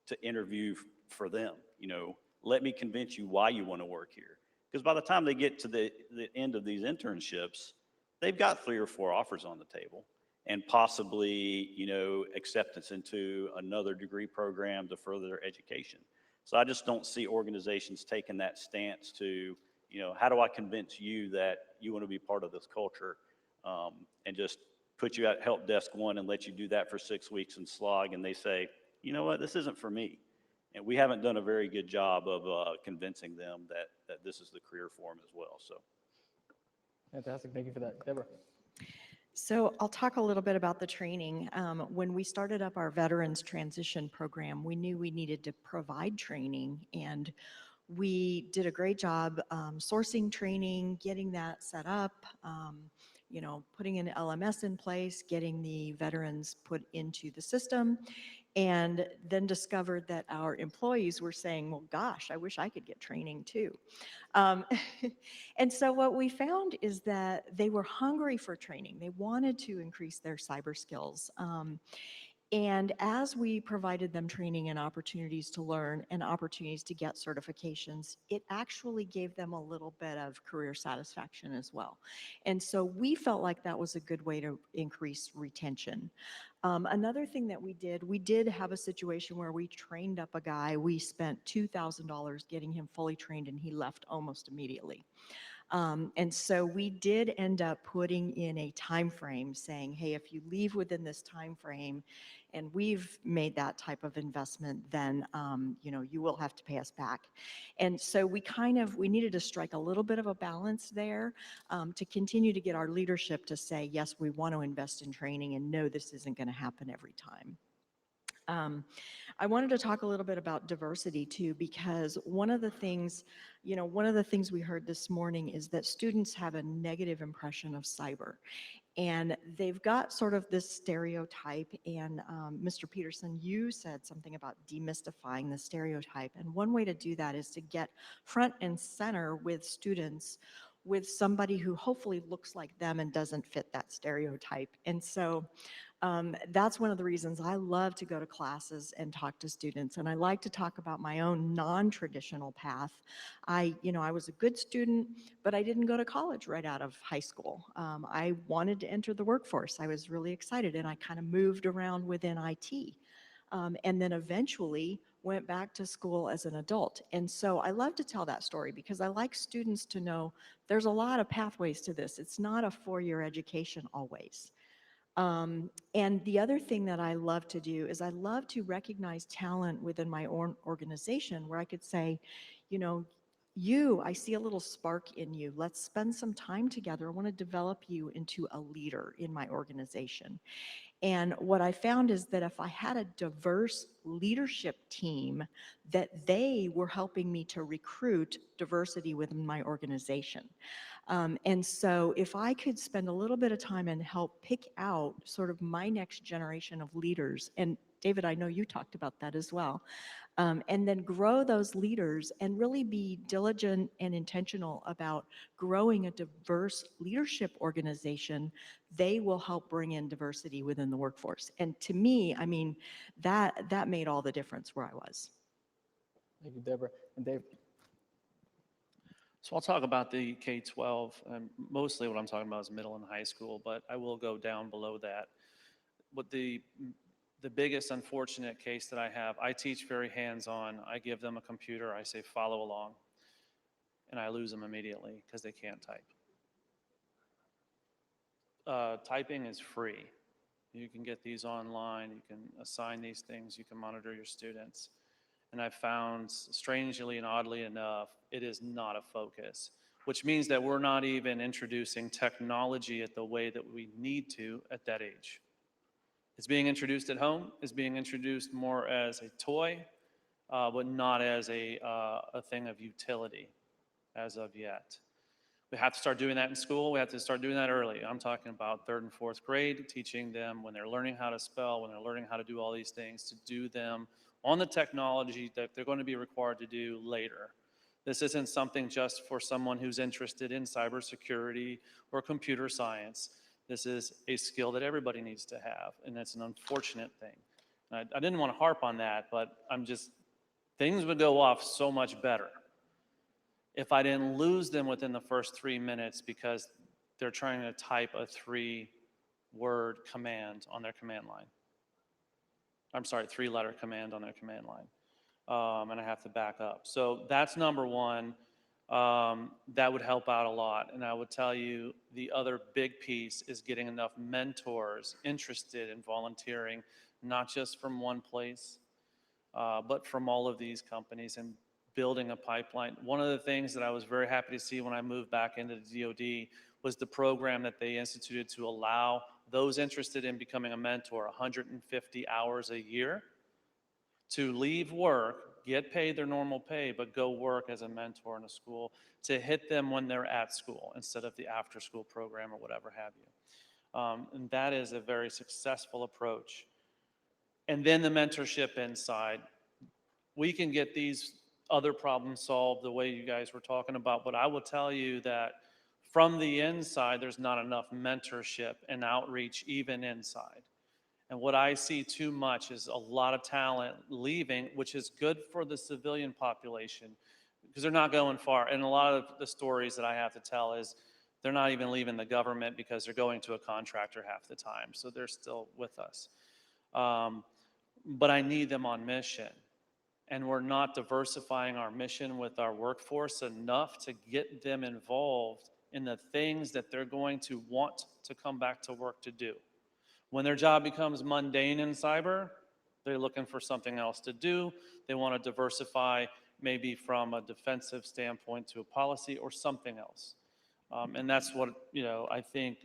H: to interview for them. Let me convince you why you want to work here. Because by the time they get to the end of these internships, they've got 3 or 4 offers on the table, and possibly, acceptance into another degree program to further their education. So I just don't see organizations taking that stance to, how do I convince you that you want to be part of this culture, and just put you at help desk 1 and let you do that for 6 weeks and slog, and they say, you know what, this isn't for me. And we haven't done a very good job of convincing them that this is the career for them as well. So.
E: Fantastic. Thank you for that. Deborah?
I: So I'll talk a little bit about the training. When we started up our veterans transition program, we knew we needed to provide training, and We did a great job sourcing training, getting that set up, putting an LMS in place, getting the veterans put into the system, and then discovered that our employees were saying, well, gosh, I wish I could get training too. Um, and so what we found is that they were hungry for training. They wanted to increase their cyber skills. And as we provided them training and opportunities to learn and opportunities to get certifications, it actually gave them a little bit of career satisfaction as well. And so we felt like that was a good way to increase retention. Another thing that we did have a situation where we trained up a guy. We spent $2,000 getting him fully trained, and he left almost immediately. And so we did end up putting in a time frame saying, hey, if you leave within this time frame, and we've made that type of investment, then you will have to pay us back. And so we needed to strike a little bit of a balance there to continue to get our leadership to say, yes, we want to invest in training, and no, this isn't going to happen every time. I wanted to talk a little bit about diversity too, because one of the things we heard this morning is that students have a negative impression of cyber. And they've got sort of this stereotype, and Mr. Peterson, you said something about demystifying the stereotype. And one way to do that is to get front and center with students with somebody who hopefully looks like them and doesn't fit that stereotype. And so that's one of the reasons I love to go to classes and talk to students. And I like to talk about my own non-traditional path. I was a good student, but I didn't go to college right out of high school. I wanted to enter the workforce. I was really excited, and I kind of moved around within IT. And then eventually went back to school as an adult. And so I love to tell that story because I like students to know there's a lot of pathways to this. It's not a four-year education always. And the other thing that I love to do is I love to recognize talent within my own organization where I could say, I see a little spark in you. Let's spend some time together. I want to develop you into a leader in my organization. And what I found is that if I had a diverse leadership team, that they were helping me to recruit diversity within my organization. And so if I could spend a little bit of time and help pick out sort of my next generation of leaders, and David, I know you talked about that as well, and then grow those leaders and really be diligent and intentional about growing a diverse leadership organization, they will help bring in diversity within the workforce. And to me, I mean, that made all the difference where I was.
E: Thank you, Deborah. And Dave.
J: So I'll talk about the K-12, and mostly what I'm talking about is middle and high school, but I will go down below that. What the biggest unfortunate case that I have, I teach very hands-on. I give them a computer, I say follow along, and I lose them immediately because they can't type. Typing is free. You can get these online, you can assign these things, you can monitor your students. And I've found, strangely and oddly enough, it is not a focus, which means that we're not even introducing technology at the way that we need to at that age. It's being introduced at home, it's being introduced more as a toy, but not as a thing of utility as of yet. We have to start doing that in school. We have to start doing that early. I'm talking about 3rd and 4th grade, teaching them when they're learning how to spell, when they're learning how to do all these things, to do them on the technology that they're going to be required to do later. This isn't something just for someone who's interested in cybersecurity or computer science. This is a skill that everybody needs to have, and that's an unfortunate thing. I didn't want to harp on that, but things would go off so much better if I didn't lose them within the first 3 minutes because they're trying to type a 3-word command on their command line. I'm sorry, 3-letter command on their command line. And I have to back up. So that's number one. That would help out a lot. And I would tell you the other big piece is getting enough mentors interested in volunteering, not just from one place, but from all of these companies, and building a pipeline. One of the things that I was very happy to see when I moved back into the DoD was the program that they instituted to allow those interested in becoming a mentor 150 hours a year to leave work, get paid their normal pay, but go work as a mentor in a school to hit them when they're at school instead of the after-school program or whatever have you. And that is a very successful approach. And then the mentorship inside. We can get these other problems solved the way you guys were talking about, but I will tell you that from the inside, there's not enough mentorship and outreach even inside. And what I see too much is a lot of talent leaving, which is good for the civilian population because they're not going far. And a lot of the stories that I have to tell is they're not even leaving the government because they're going to a contractor half the time. So they're still with us. But I need them on mission. And we're not diversifying our mission with our workforce enough to get them involved in the things that they're going to want to come back to work to do. When their job becomes mundane in cyber, they're looking for something else to do. They want to diversify maybe from a defensive standpoint to a policy or something else. And that's what, I think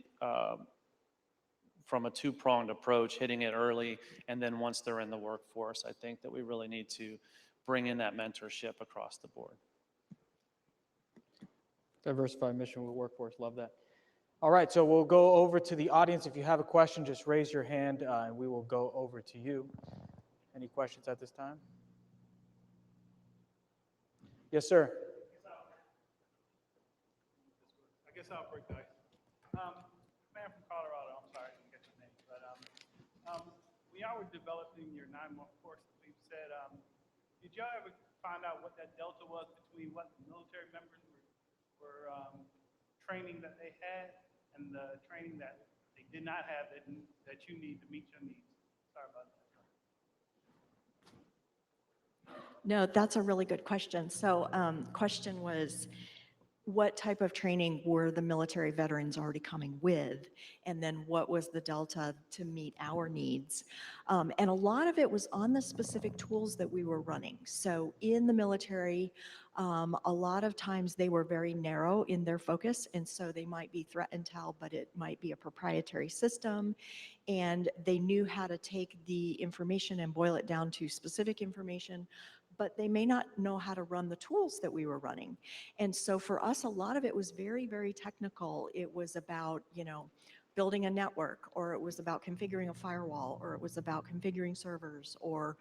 J: from a two-pronged approach, hitting it early, and then once they're in the workforce, I think that we really need to bring in that mentorship across the board.
E: Diversified mission with workforce, love that. All right, so we'll go over to the audience. If you have a question, just raise your hand and we will go over to you. Any questions at this time? Yes, sir.
K: I guess I'll break the ice. Man from Colorado, I'm sorry I didn't get your name, but when y'all were developing your 9-month course, you said, did y'all ever find out what that delta was between what the military members were training that they had and the training that they did not have that you need to meet your needs? Sorry about that.
I: No, that's a really good question. So question was, what type of training were the military veterans already coming with? And then what was the delta to meet our needs? And a lot of it was on the specific tools that we were running. So in the military, a lot of times they were very narrow in their focus. And so they might be threat intel, but it might be a proprietary system. And they knew how to take the information and boil it down to specific information, but they may not know how to run the tools that we were running. And so for us, a lot of it was very, very technical. It was about, building a network, or it was about configuring a firewall, or it was about configuring servers, or,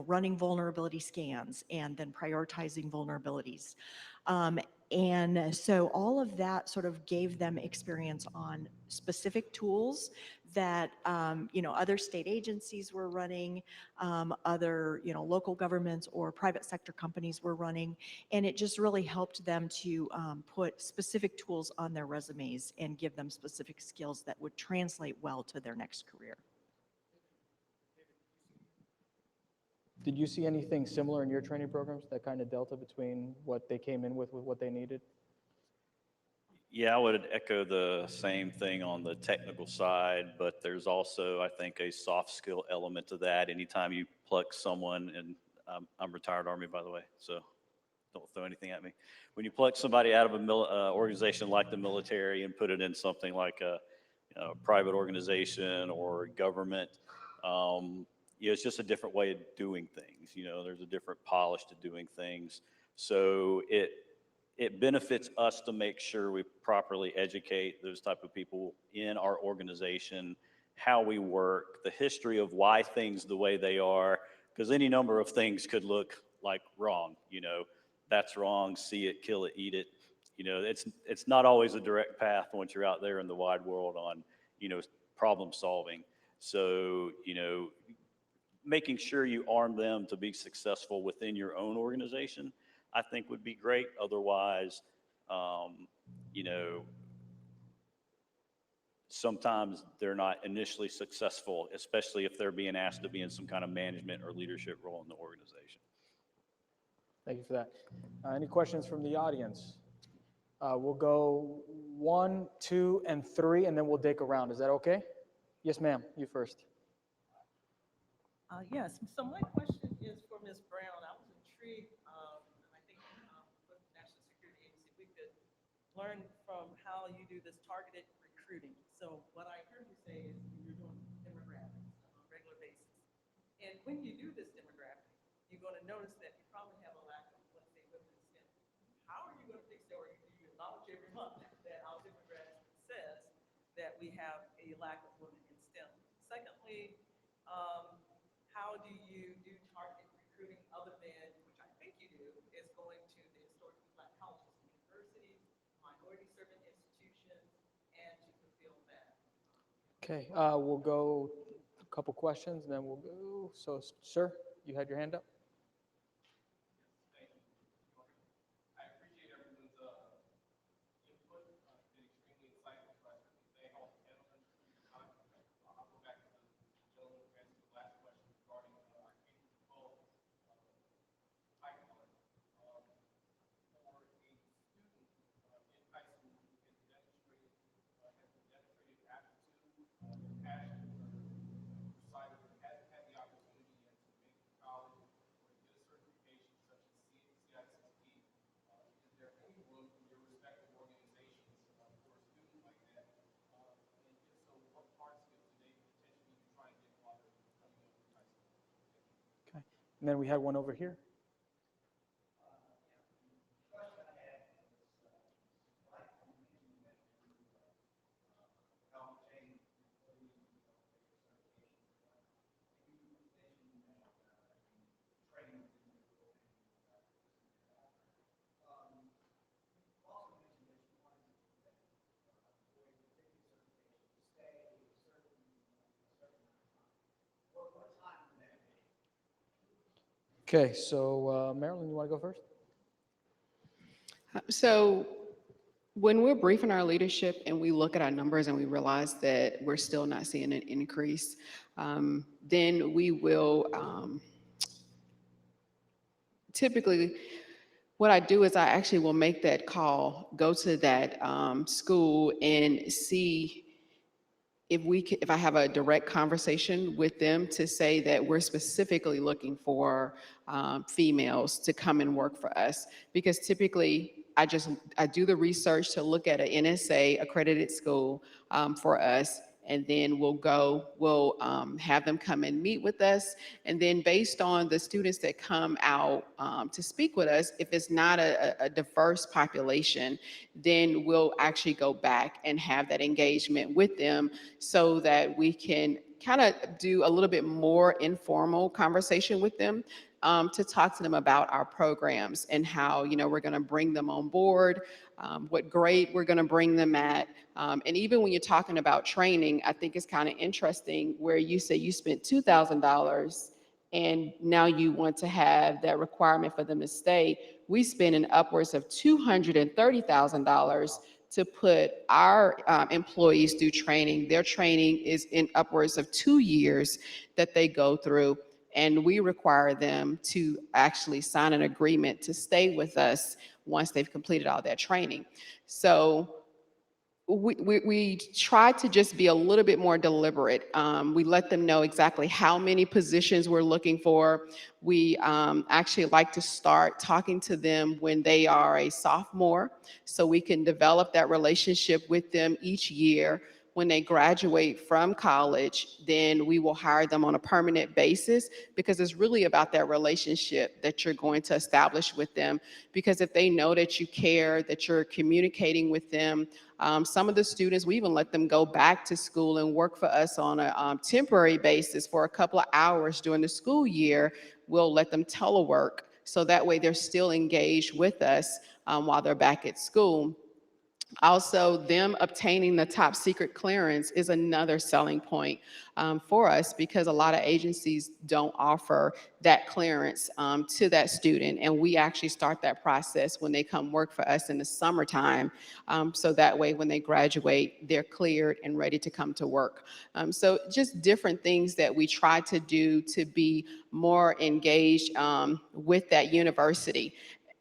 I: running vulnerability scans and then prioritizing vulnerabilities. And so all of that sort of gave them experience on specific tools that, other state agencies were running, other, local governments or private sector companies were running. And it just really helped them to put specific tools on their resumes and give them specific skills that would translate well to their next career.
E: Did you see anything similar in your training programs, that kind of delta between what they came in with what they needed?
H: Yeah, I would echo the same thing on the technical side, but there's also, I think, a soft skill element to that. Anytime you pluck someone, and I'm retired Army, by the way, so don't throw anything at me. When you pluck somebody out of an organization like the military and put it in something like a private organization or government, it's just a different way of doing things. There's a different polish to doing things. So it benefits us to make sure we properly educate those type of people in our organization, how we work, the history of why things the way they are, because any number of things could look like wrong. That's wrong, see it, kill it, eat it. It's not always a direct path once you're out there in the wide world on, problem solving. So, making sure you arm them to be successful within your own organization, I think would be great. Otherwise, sometimes they're not initially successful, especially if they're being asked to be in some kind of management or leadership role in the organization.
E: Thank you for that. Any questions from the audience? We'll go 1, 2, and 3, and then we'll take a round. Is that okay? Yes, ma'am. You first.
L: Yes, so my question is for Ms. Brown. I was intrigued, and I think with the National Security Agency, we could learn from how you do this targeted recruiting. So what I heard you say is you're doing demographics on a regular basis. And when you do this demographic, you you're gonna notice that you probably have a lack of, let's say, women in STEM. How are you gonna fix that, or do you acknowledge every month that our different graduate says that we have a lack of women in STEM? Secondly, how do you do targeted recruiting other than, which I think you do, is going to the historically black colleges and universities, minority serving institutions, and to fulfill that?
E: Okay, we'll go a couple questions and then we'll go. So, sir, you had your hand up?
B: I appreciate everyone's input. It's been extremely insightful for us. Thank all the gentlemen for your time. I'll go back to the gentleman who answered the last question regarding our K-12 pipeline. For a student in high school who has demonstrated aptitude and passion for cyber, hasn't had the opportunity yet to make it to college or to get a certification such as CICSP. Is there any room in your respective organizations for a student like that? And if so, what hard skills do they potentially be trying to get while they're coming up through high school?
E: Okay. And then we had one over here. Okay, so Marilyn, you want to go first?
F: So when we're briefing our leadership and we look at our numbers and we realize that we're still not seeing an increase, then we will typically, what I do is I actually will make that call, go to that school and see if I have a direct conversation with them to say that we're specifically looking for females to come and work for us, because typically I do the research to look at an NSA accredited school for us, and then we'll have them come and meet with us, and then based on the students that come out to speak with us, if it's not a diverse population, then we'll actually go back and have that engagement with them so that we can kind of do a little bit more informal conversation with them to talk to them about our programs and how, we're going to bring them on board, what grade we're going to bring them at. And even when you're talking about training, I think it's kind of interesting where you say you spent $2,000 and now you want to have that requirement for them to stay. We spend in upwards of $230,000 to put our employees through training. Their training is in upwards of 2 years that they go through, and we require them to actually sign an agreement to stay with us once they've completed all their training. So we try to just be a little bit more deliberate. We let them know exactly how many positions we're looking for. We actually like to start talking to them when they are a sophomore, so we can develop that relationship with them each year. When they graduate from college, then we will hire them on a permanent basis, because it's really about that relationship that you're going to establish with them. Because if they know that you care, that you're communicating with them, some of the students, we even let them go back to school and work for us on a temporary basis for a couple of hours during the school year. We'll let them telework, so that way they're still engaged with us while they're back at school. Also, them obtaining the top secret clearance is another selling point for us, because a lot of agencies don't offer that clearance to that student. And we actually start that process when they come work for us in the summertime. So that way, when they graduate, they're cleared and ready to come to work. So just different things that we try to do to be more engaged with that university.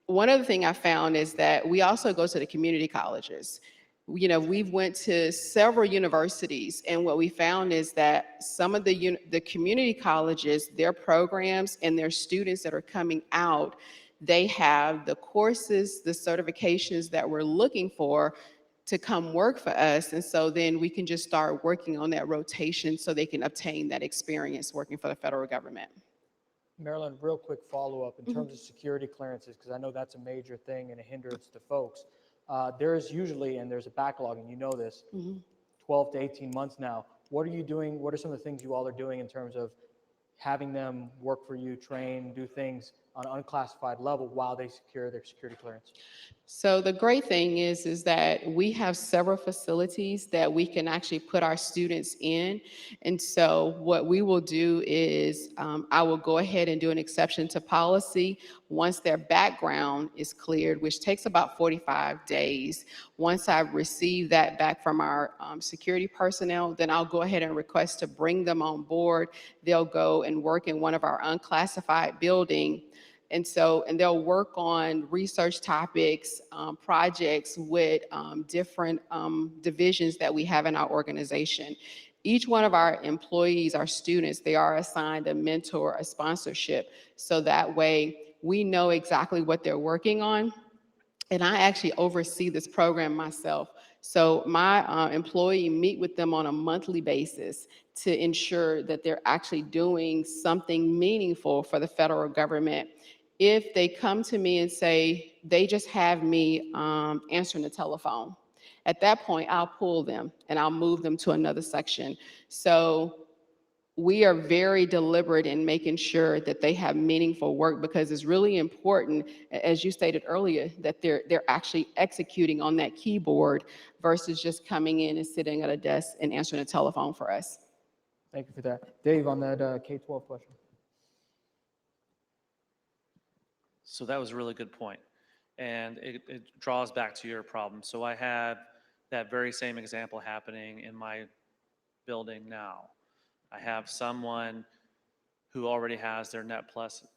F: One other thing I found is that we also go to the community colleges. We've went to several universities, and what we found is that some of the community colleges, their programs and their students that are coming out, they have the courses, the certifications that we're looking for to come work for us. And so then we can just start working on that rotation so they can obtain that experience working for the federal government.
E: Marilyn, real quick follow-up in terms of security clearances, because I know that's a major thing and a hindrance to folks. There is usually, and there's a backlog, and you know this, 12 to 18 months now. What are you doing? What are some of the things you all are doing in terms of having them work for you, train, do things on an unclassified level while they secure their security clearance?
F: So the great thing is that we have several facilities that we can actually put our students in. And so what we will do is I will go ahead and do an exception to policy once their background is cleared, which takes about 45 days. Once I've received that back from our security personnel, then I'll go ahead and request to bring them on board. They'll go and work in one of our unclassified buildings. And they'll work on research topics, projects with different divisions that we have in our organization. Each one of our employees, our students, they are assigned a mentor, a sponsorship. So that way we know exactly what they're working on. And I actually oversee this program myself. So my employee meet with them on a monthly basis to ensure that they're actually doing something meaningful for the federal government. If they come to me and say, they just have me answering the telephone, at that point, I'll pull them and I'll move them to another section. So we are very deliberate in making sure that they have meaningful work, because it's really important, as you stated earlier, that they're actually executing on that keyboard versus just coming in and sitting at a desk and answering a telephone for us.
E: Thank you for that. Dave, on that K-12 question.
J: So that was a really good point. And it draws back to your problem. So I have that very same example happening in my building now. I have someone who already has their Net Plus,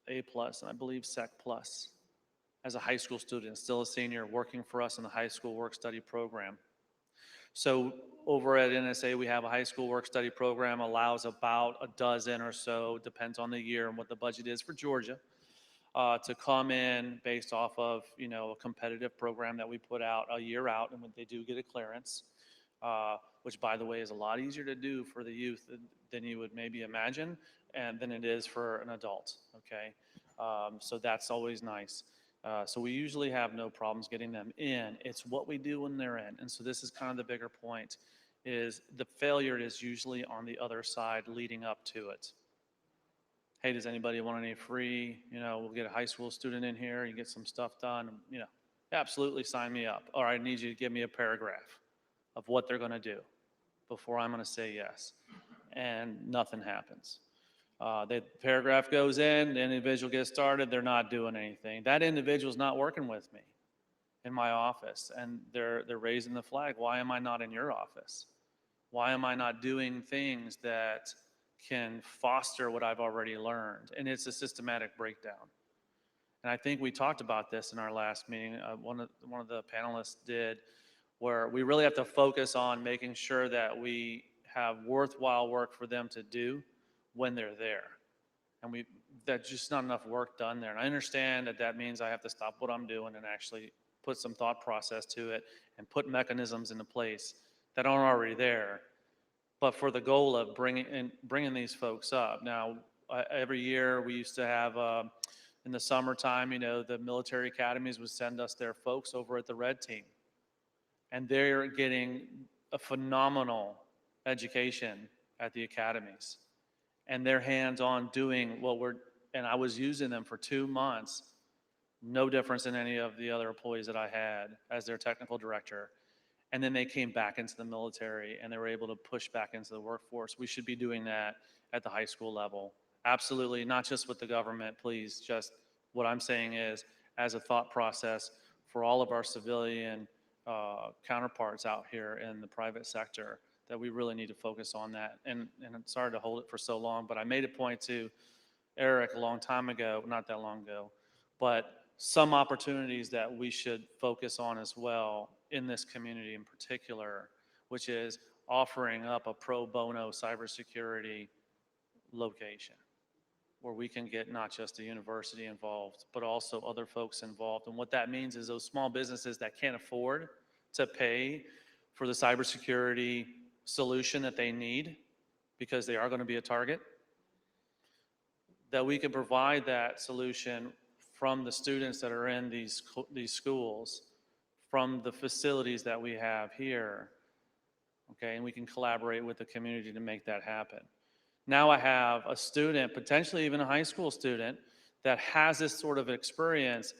J: A Plus, and I believe Sec Plus as a high school student, still a senior, working for us in the high school work study program. So over at NSA, we have a high school work study program, allows about a dozen or so, depends on the year and what the budget is for Georgia, to come in based off of, a competitive program that we put out a year out, and when they do get a clearance, which by the way is a lot easier to do for the youth than you would maybe imagine, and than it is for an adult, okay? So that's always nice. So we usually have no problems getting them in. It's what we do when they're in. And so this is kind of the bigger point, is the failure is usually on the other side leading up to it. Hey, does anybody want any free, we'll get a high school student in here, you get some stuff done, absolutely sign me up. Or I need you to give me a paragraph of what they're gonna do before I'm gonna say yes. And nothing happens. The paragraph goes in, the individual gets started, they're not doing anything. That individual's not working with me in my office, and they're raising the flag. Why am I not in your office? Why am I not doing things that can foster what I've already learned? And it's a systematic breakdown. And I think we talked about this in our last meeting. One of the panelists did, where we really have to focus on making sure that we have worthwhile work for them to do when they're there. And that's just not enough work done there. And I understand that means I have to stop what I'm doing and actually put some thought process to it and put mechanisms into place that aren't already there, but for the goal of bringing these folks up. Now, every year we used to have, in the summertime, the military academies would send us their folks over at the Red Team. And they're getting a phenomenal education at the academies. And they're hands-on doing and I was using them for 2 months, no difference than any of the other employees that I had as their technical director. And then they came back into the military and they were able to push back into the workforce. We should be doing that at the high school level. Absolutely, not just with the government, please. Just what I'm saying is, as a thought process for all of our civilian counterparts out here in the private sector, that we really need to focus on that. And I'm sorry to hold it for so long, but I made a point to Eric a long time ago, not that long ago, but some opportunities that we should focus on as well in this community in particular, which is offering up a pro bono cybersecurity location where we can get not just a university involved, but also other folks involved. And what that means is those small businesses that can't afford to pay for the cybersecurity solution that they need, because they are going to be a target, that we can provide that solution from the students that are in these schools, from the facilities that we have here, okay, and we can collaborate with the community to make that happen. Now I have a student, potentially even a high school student, that has this sort of experience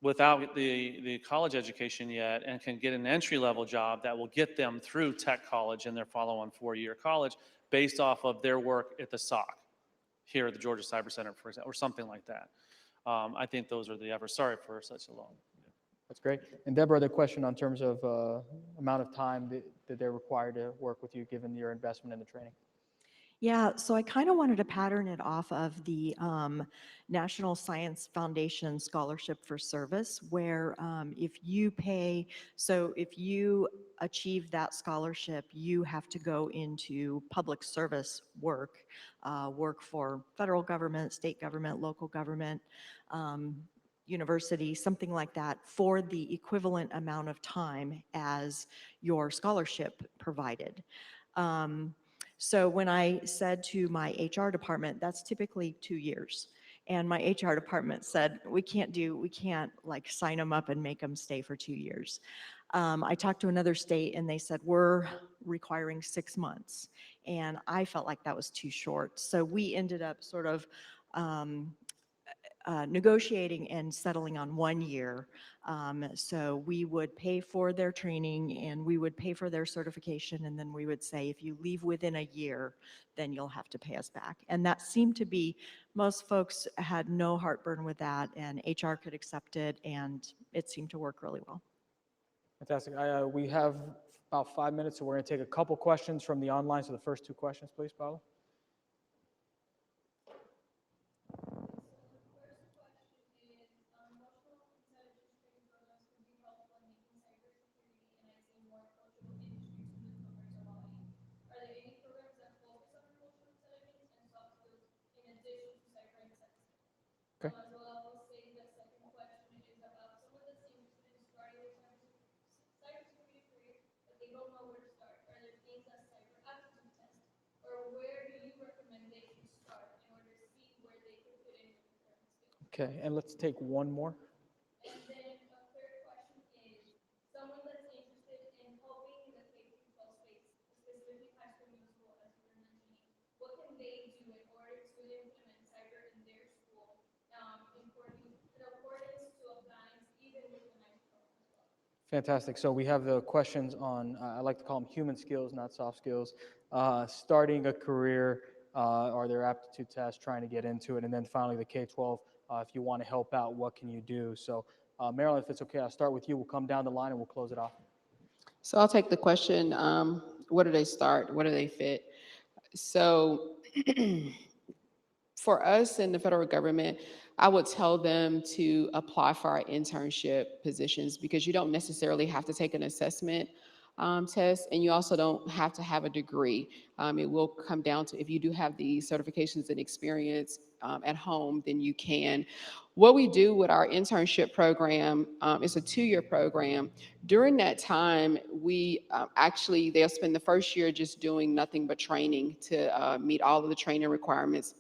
J: without the college education yet and can get an entry-level job that will get them through tech college and their follow-on four-year college based off of their work at the SOC here at the Georgia Cyber Center, for example, or something like that. I think those are the efforts. Sorry for such a long.
E: That's great. And Deborah, the question on terms of amount of time that they're required to work with you, given your investment in the training.
I: Yeah, so I kind of wanted to pattern it off of the National Science Foundation Scholarship for Service, where if you pay, so if you achieve that scholarship, you have to go into public service work, work for federal government, state government, local government, university, something like that, for the equivalent amount of time as your scholarship provided. So when I said to my HR department, that's typically 2 years. And my HR department said, we can't like sign them up and make them stay for 2 years. I talked to another state and they said, we're requiring 6 months. And I felt like that was too short. So we ended up sort of negotiating and settling on 1 year. So we would pay for their training and we would pay for their certification. And then we would say, if you leave within a year, then you'll have to pay us back. And that seemed to be, most folks had no heartburn with that and HR could accept it and it seemed to work really well.
E: Fantastic. We have about 5 minutes, so we're going to take a couple questions from the online. So the first 2 questions, please, Paula. Okay. Okay, and let's take one more. Fantastic. So we have the questions on, I like to call them human skills, not soft skills, starting a career, are there aptitude tests, trying to get into it, and then finally the K-12, if you want to help out, what can you do? So Marilyn, if it's okay, I'll start with you. We'll come down the line and we'll close it off.
F: So I'll take the question, where do they start? Where do they fit? So for us in the federal government, I would tell them to apply for our internship positions because you don't necessarily have to take an assessment test, and you also don't have to have a degree. It will come down to if you do have the certifications and experience at home, then you can. What we do with our internship program is a 2-year program. During that time, we they'll spend the first year just doing nothing but training to meet all of the training requirements.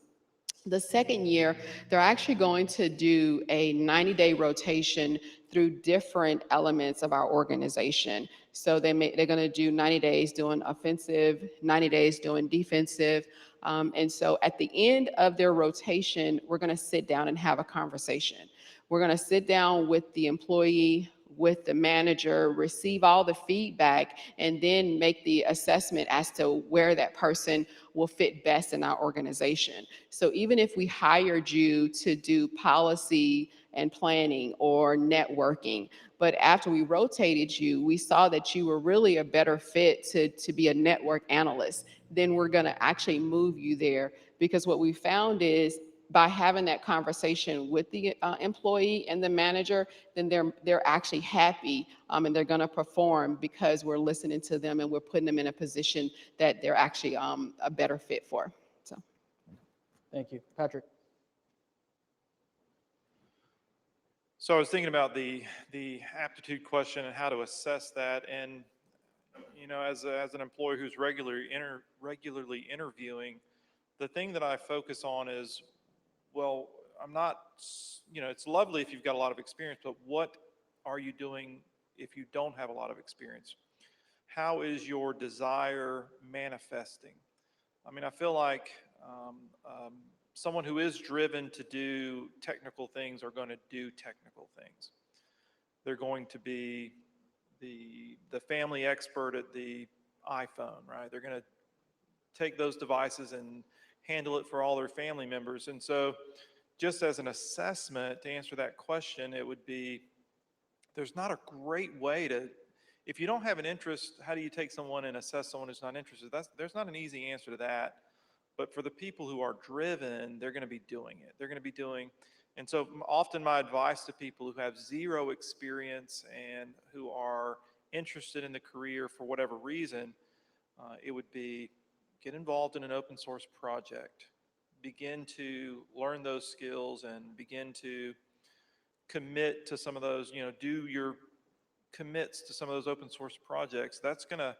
F: The second year, they're actually going to do a 90-day rotation through different elements of our organization. So they're going to do 90 days doing offensive, 90 days doing defensive. And so at the end of their rotation, we're going to sit down and have a conversation. We're going to sit down with the employee, with the manager, receive all the feedback, and then make the assessment as to where that person will fit best in our organization. So even if we hired you to do policy and planning or networking, but after we rotated you, we saw that you were really a better fit to be a network analyst, then we're gonna actually move you there. Because what we found is by having that conversation with the employee and the manager, then they're actually happy and they're going to perform because we're listening to them and we're putting them in a position that they're actually a better fit for. So,
E: thank you, Patrick.
G: So I was thinking about the aptitude question and how to assess that. And, you know, as an employee who's regularly interviewing, the thing that I focus on is well, I'm not, it's lovely if you've got a lot of experience, but what are you doing if you don't have a lot of experience? How is your desire manifesting? I mean, I feel like someone who is driven to do technical things are going to do technical things. They're going to be the family expert at the iPhone, right? They're going to take those devices and handle it for all their family members. And so just as an assessment to answer that question, it would be, there's not a great way to, if you don't have an interest, how do you take someone and assess someone who's not interested? There's not an easy answer to that. But for the people who are driven, they're going to be doing it. They're going to be doing, and so often my advice to people who have zero experience and who are interested in the career for whatever reason, it would be get involved in an open source project, begin to learn those skills and begin to commit to some of those, do your commits to some of those open source projects. That's going to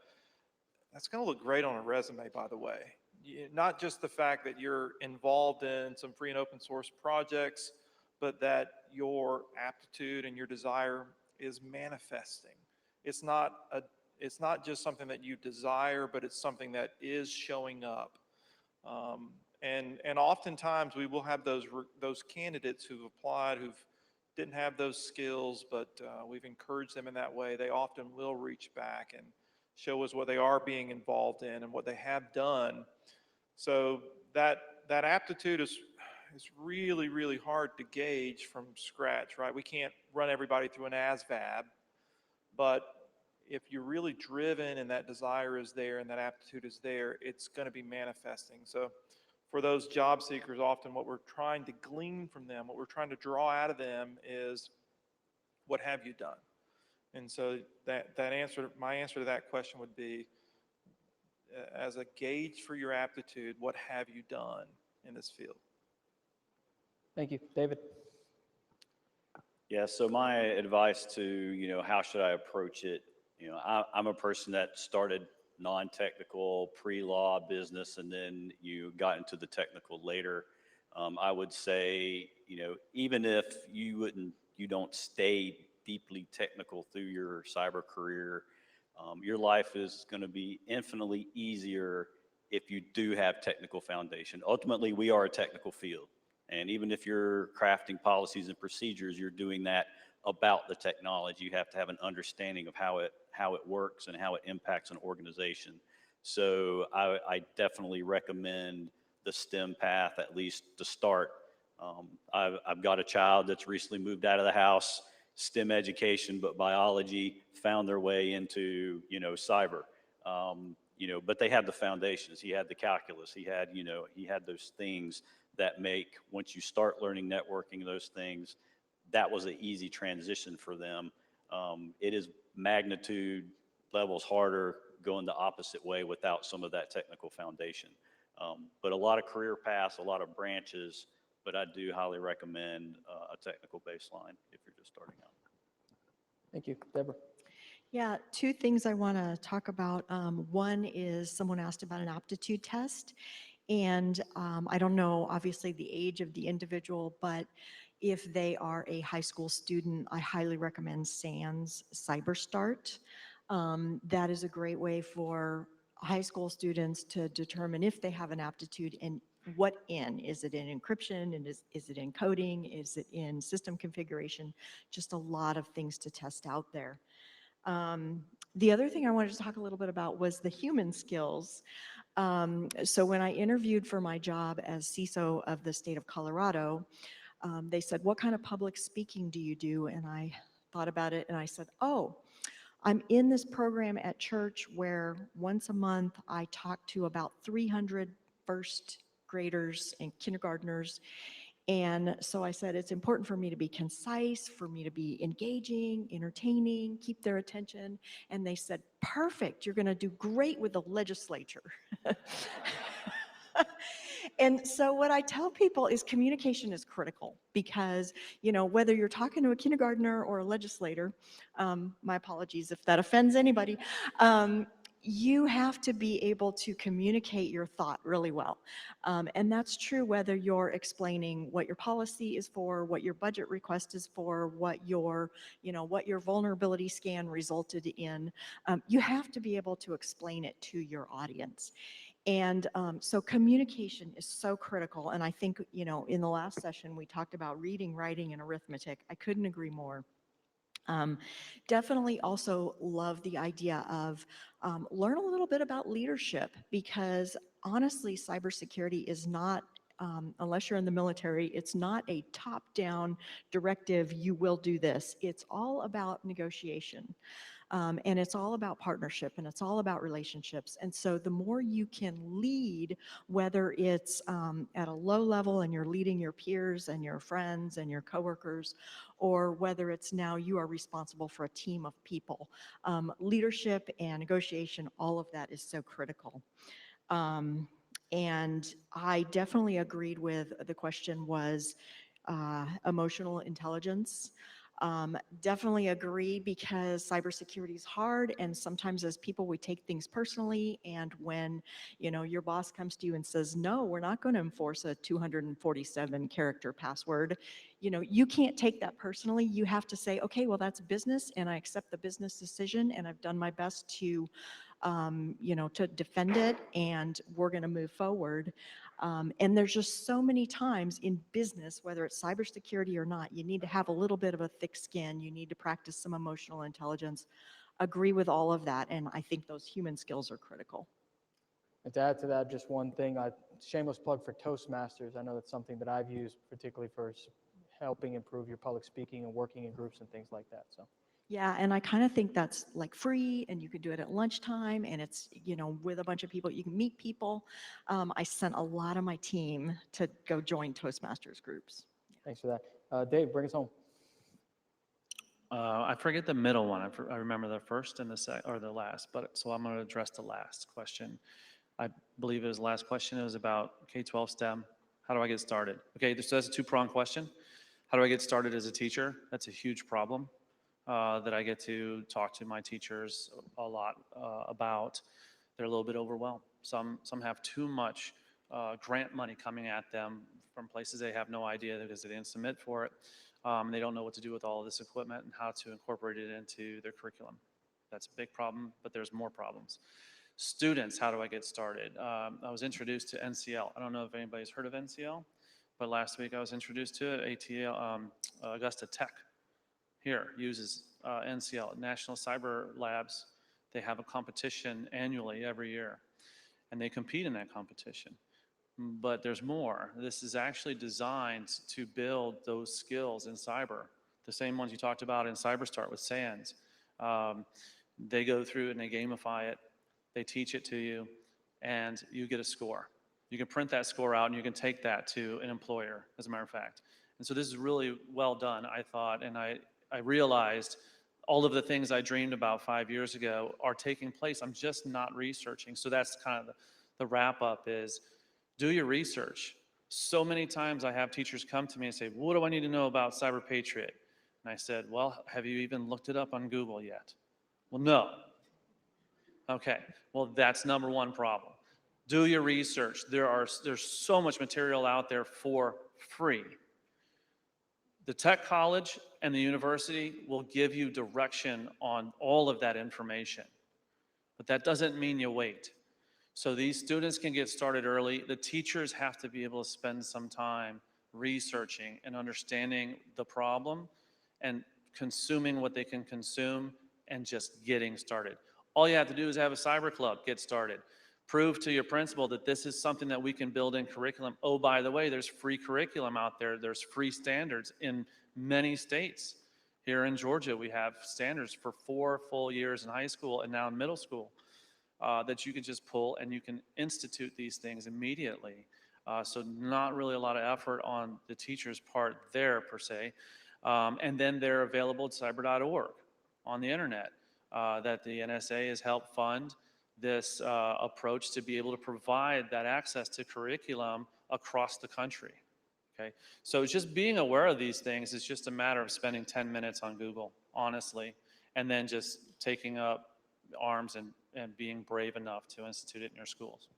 G: look great on a resume, by the way. Not just the fact that you're involved in some free and open source projects, but that your aptitude and your desire is manifesting. It's not just something that you desire, but it's something that is showing up. And oftentimes we will have those candidates who've applied who didn't have those skills, but we've encouraged them in that way. They often will reach back and show us what they are being involved in and what they have done. So that aptitude is really, really hard to gauge from scratch, right? We can't run everybody through an ASVAB, but if you're really driven and that desire is there and that aptitude is there, it's going to be manifesting. So for those job seekers, often what we're trying to glean from them, what we're trying to draw out of them is, what have you done? And so my answer to that question would be, as a gauge for your aptitude, what have you done in this field?
E: Thank you. David?
H: Yeah, so my advice to, how should I approach it? I'm a person that started non-technical, pre-law business, and then you got into the technical later. I would say, even if you don't stay deeply technical through your cyber career, your life is going to be infinitely easier if you do have technical foundation. Ultimately, we are a technical field. And even if you're crafting policies and procedures, you're doing that about the technology. You have to have an understanding of how it works and how it impacts an organization. So I definitely recommend the STEM path, at least to start. I've got a child that's recently moved out of the house, STEM education, but biology, found their way into, cyber. But they had the foundations. He had the calculus. He had those things that make, once you start learning networking, those things, that was an easy transition for them. It is magnitude levels harder going the opposite way without some of that technical foundation. But a lot of career paths, a lot of branches, but I do highly recommend a technical baseline if you're just starting out.
E: Thank you. Deborah?
I: Yeah, two things I want to talk about. One is someone asked about an aptitude test. And I don't know, obviously, the age of the individual, but if they are a high school student, I highly recommend SANS CyberStart. That is a great way for high school students to determine if they have an aptitude and what in. Is it in encryption? And is it in coding? Is it in system configuration? Just a lot of things to test out there. The other thing I wanted to talk a little bit about was the human skills. So when I interviewed for my job as CISO of the state of Colorado, they said, what kind of public speaking do you do? And I thought about it and I said, oh, I'm in this program at church where once a month I talk to about 300 first graders and kindergartners. And so I said, it's important for me to be concise, for me to be engaging, entertaining, keep their attention. And they said, perfect, you're going to do great with the legislature. And so what I tell people is communication is critical because, whether you're talking to a kindergartner or a legislator, my apologies if that offends anybody, you have to be able to communicate your thought really well. And that's true whether you're explaining what your policy is for, what your budget request is for, what your, what your vulnerability scan resulted in. You have to be able to explain it to your audience. And so communication is so critical. And I think, in the last session, we talked about reading, writing, and arithmetic. I couldn't agree more. Definitely also love the idea of learn a little bit about leadership, because honestly, cybersecurity is not, unless you're in the military, it's not a top-down directive, you will do this. It's all about negotiation. And it's all about partnership, and it's all about relationships. And so the more you can lead, whether it's at a low level and you're leading your peers and your friends and your coworkers, or whether it's now you are responsible for a team of people, leadership and negotiation, all of that is so critical. And I definitely agreed with the question was emotional intelligence. Definitely agree, because cybersecurity is hard, and sometimes as people we take things personally. And when your boss comes to you and says, "No, we're not going to enforce a 247 character password," you can't take that personally. You have to say, "Okay, well that's business, and I accept the business decision, and I've done my best to." To defend it, and we're going to move forward. And there's just so many times in business, whether it's cybersecurity or not, you need to have a little bit of a thick skin. You need to practice some emotional intelligence. Agree with all of that, and I think those human skills are critical.
E: And to add to that, just one thing, shameless plug for Toastmasters. I know that's something that I've used particularly for helping improve your public speaking and working in groups and things like that. So.
I: Yeah, and I kind of think that's like free, and you can do it at lunchtime, and it's, with a bunch of people, you can meet people. I sent a lot of my team to go join Toastmasters groups.
E: Thanks for that. Dave, bring us home.
J: I forget the middle one. I remember the first and the last, but so I'm going to address the last question. I believe it was the last question. It was about K-12 STEM. How do I get started? Okay, so that's a two-pronged question. How do I get started as a teacher? That's a huge problem that I get to talk to my teachers a lot about. They're a little bit overwhelmed. Some have too much grant money coming at them from places they have no idea because they didn't submit for it. They don't know what to do with all of this equipment and how to incorporate it into their curriculum. That's a big problem, but there's more problems. Students, how do I get started? I was introduced to NCL. I don't know if anybody's heard of NCL, but last week I was introduced to it. ATL, Augusta Tech here uses NCL, National Cyber Labs. They have a competition annually every year, and they compete in that competition. But there's more. This is actually designed to build those skills in cyber, the same ones you talked about in CyberStart with SANS. They go through and they gamify it, they teach it to you, and you get a score. You can print that score out and you can take that to an employer, as a matter of fact. And so this is really well done, I thought, and I realized all of the things I dreamed about 5 years ago are taking place. I'm just not researching. So that's kind of the wrap up is do your research. So many times I have teachers come to me and say, what do I need to know about Cyber Patriot? And I said, well, have you even looked it up on Google yet? Well, no. Okay, well, that's number one problem. Do your research. There's so much material out there for free. The tech college and the university will give you direction on all of that information, but that doesn't mean you wait. So these students can get started early. The teachers have to be able to spend some time researching and understanding the problem and consuming what they can consume and just getting started. All you have to do is have a cyber club, get started. Prove to your principal that this is something that we can build in curriculum. Oh, by the way, there's free curriculum out there. There's free standards in many states. Here in Georgia, we have standards for 4 full years in high school and now in middle school that you can just pull and you can institute these things immediately. So not really a lot of effort on the teacher's part there per se. And then they're available at cyber.org on the internet that the NSA has helped fund this approach to be able to provide that access to curriculum across the country. Okay, so just being aware of these things is just a matter of spending 10 minutes on Google, honestly, and then just taking up arms and being brave enough to institute it in your schools.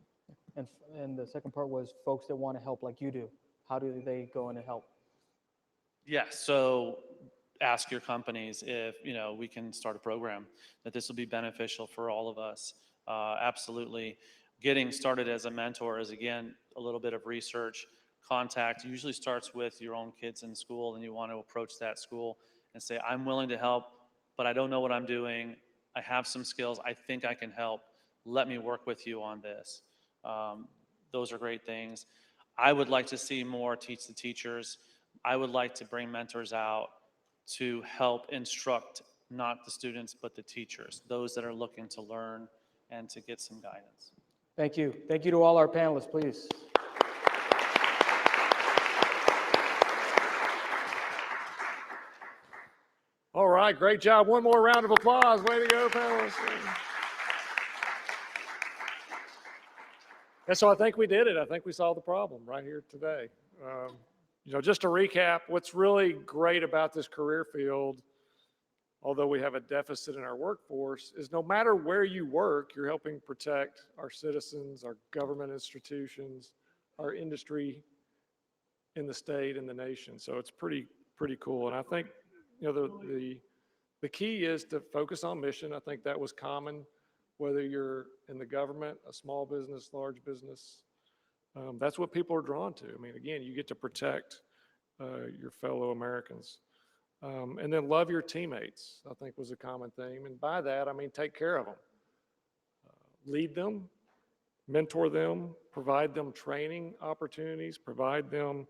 E: And the second part was folks that want to help like you do. How do they go in and help?
J: Yes, so ask your companies if, we can start a program, that this will be beneficial for all of us. Absolutely. Getting started as a mentor is, again, a little bit of research. Contact usually starts with your own kids in school, and you want to approach that school and say, I'm willing to help, but I don't know what I'm doing. I have some skills. I think I can help. Let me work with you on this. Those are great things. I would like to see more teach the teachers. I would like to bring mentors out to help instruct not the students, but the teachers, those that are looking to learn and to get some guidance.
E: Thank you. Thank you to all our panelists, please.
A: All right, great job. One more round of applause. Way to go, panelists. And so I think we did it. I think we solved the problem right here today. Just to recap, what's really great about this career field, although we have a deficit in our workforce, is no matter where you work, you're helping protect our citizens, our government institutions, our industry in the state and the nation. So it's pretty cool. And I think, the key is to focus on mission. I think that was common, whether you're in the government, a small business, large business. That's what people are drawn to. I mean, again, you get to protect your fellow Americans. And then love your teammates, I think was a common theme. And by that, I mean, take care of them. Lead them, mentor them, provide them training opportunities, provide them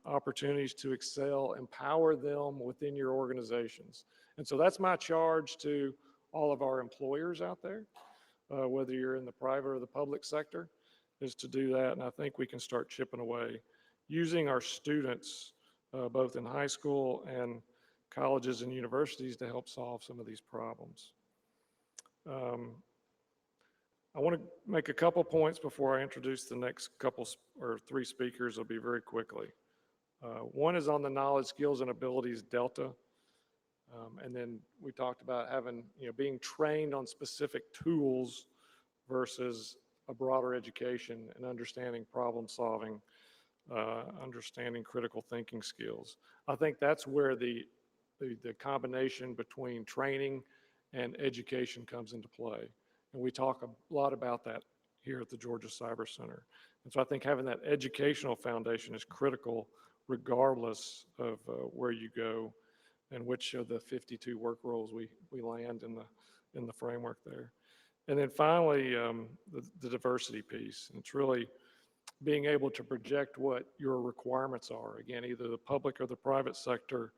A: opportunities to excel, empower them within your organizations. And so that's my charge to all of our employers out there, whether you're in the private or the public sector, is to do that. And I think we can start chipping away using our students, both in high school and colleges and universities, to help solve some of these problems. I want to make a couple points before I introduce the next couple or three speakers. It'll be very quickly. One is on the knowledge, skills, and abilities delta. And then we talked about having, being trained on specific tools versus a broader education and understanding problem solving, understanding critical thinking skills. I think that's where the combination between training and education comes into play. And we talk a lot about that here at the Georgia Cyber Center. And so I think having that educational foundation is critical regardless of where you go and which of the 52 work roles we land in the framework there. And then finally, the diversity piece. And it's really being able to project what your requirements are. Again, either the public or the private sector,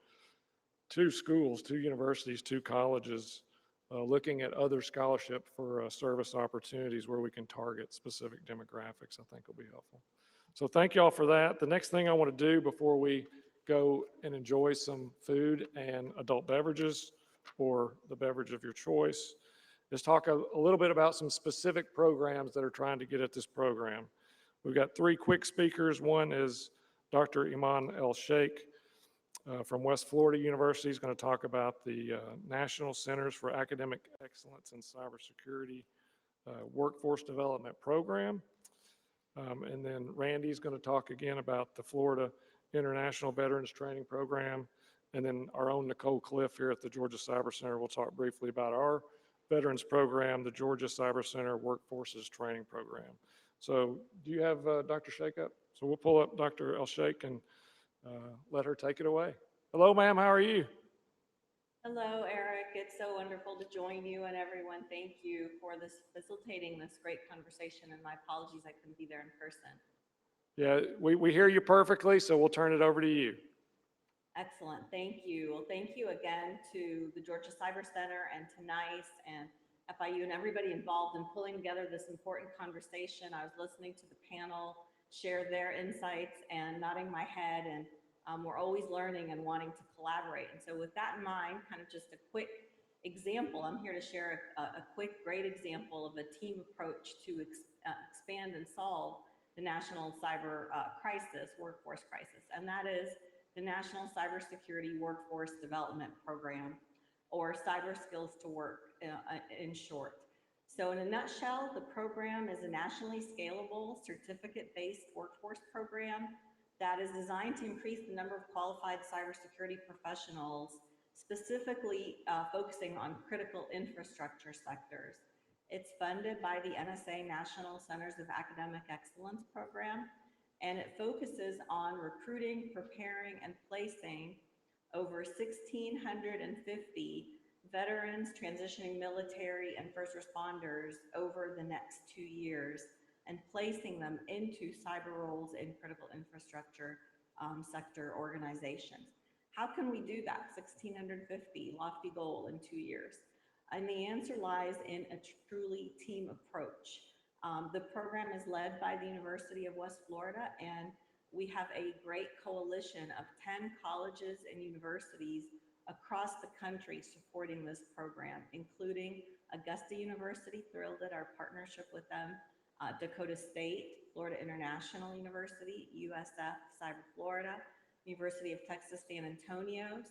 A: to schools, to universities, to colleges, looking at other scholarship for service opportunities where we can target specific demographics, I think will be helpful. So thank you all for that. The next thing I want to do before we go and enjoy some food and adult beverages or the beverage of your choice is talk a little bit about some specific programs that are trying to get at this program. We've got three quick speakers. One is Dr. Iman El-Sheikh from West Florida University. He's going to talk about the National Centers for Academic Excellence in Cybersecurity Workforce Development Program. And then Randy's going to talk again about the Florida International Veterans Training Program. And then our own Nicole Cliff here at the Georgia Cyber Center will talk briefly about our veterans program, the Georgia Cyber Center Workforces Training Program. So do you have Dr. Sheikh up? So we'll pull up Dr. El-Sheikh and let her take it away. Hello, ma'am. How are you?
M: Hello, Eric. It's so wonderful to join you and everyone. Thank you for facilitating this great conversation, and my apologies I couldn't be there in person.
A: Yeah, we hear you perfectly, so we'll turn it over to you.
M: Excellent. Thank you. Well, thank you again to the Georgia Cyber Center and to NICE and FIU and everybody involved in pulling together this important conversation. I was listening to the panel share their insights and nodding my head, and we're always learning and wanting to collaborate. And so with that in mind, kind of just a quick example, I'm here to share a quick, great example of a team approach to expand and solve the national cyber workforce crisis, and that is the National Cybersecurity Workforce Development Program, or cyber skills to work in short. So in a nutshell, the program is a nationally scalable certificate-based workforce program that is designed to increase the number of qualified cybersecurity professionals, specifically focusing on critical infrastructure sectors. It's funded by the NSA National Centers of Academic Excellence program, and it focuses on recruiting, preparing, and placing over 1,650 veterans, transitioning military, and first responders over the next 2 years, and placing them into cyber roles in critical infrastructure sector organizations. How can we do that? 1,650, lofty goal in 2 years. And the answer lies in a truly team approach. The program is led by the University of West Florida, and we have a great coalition of 10 colleges and universities across the country supporting this program, including Augusta University, thrilled at our partnership with them, Dakota State, Florida International University, USF Cyber Florida, University of Texas San Antonio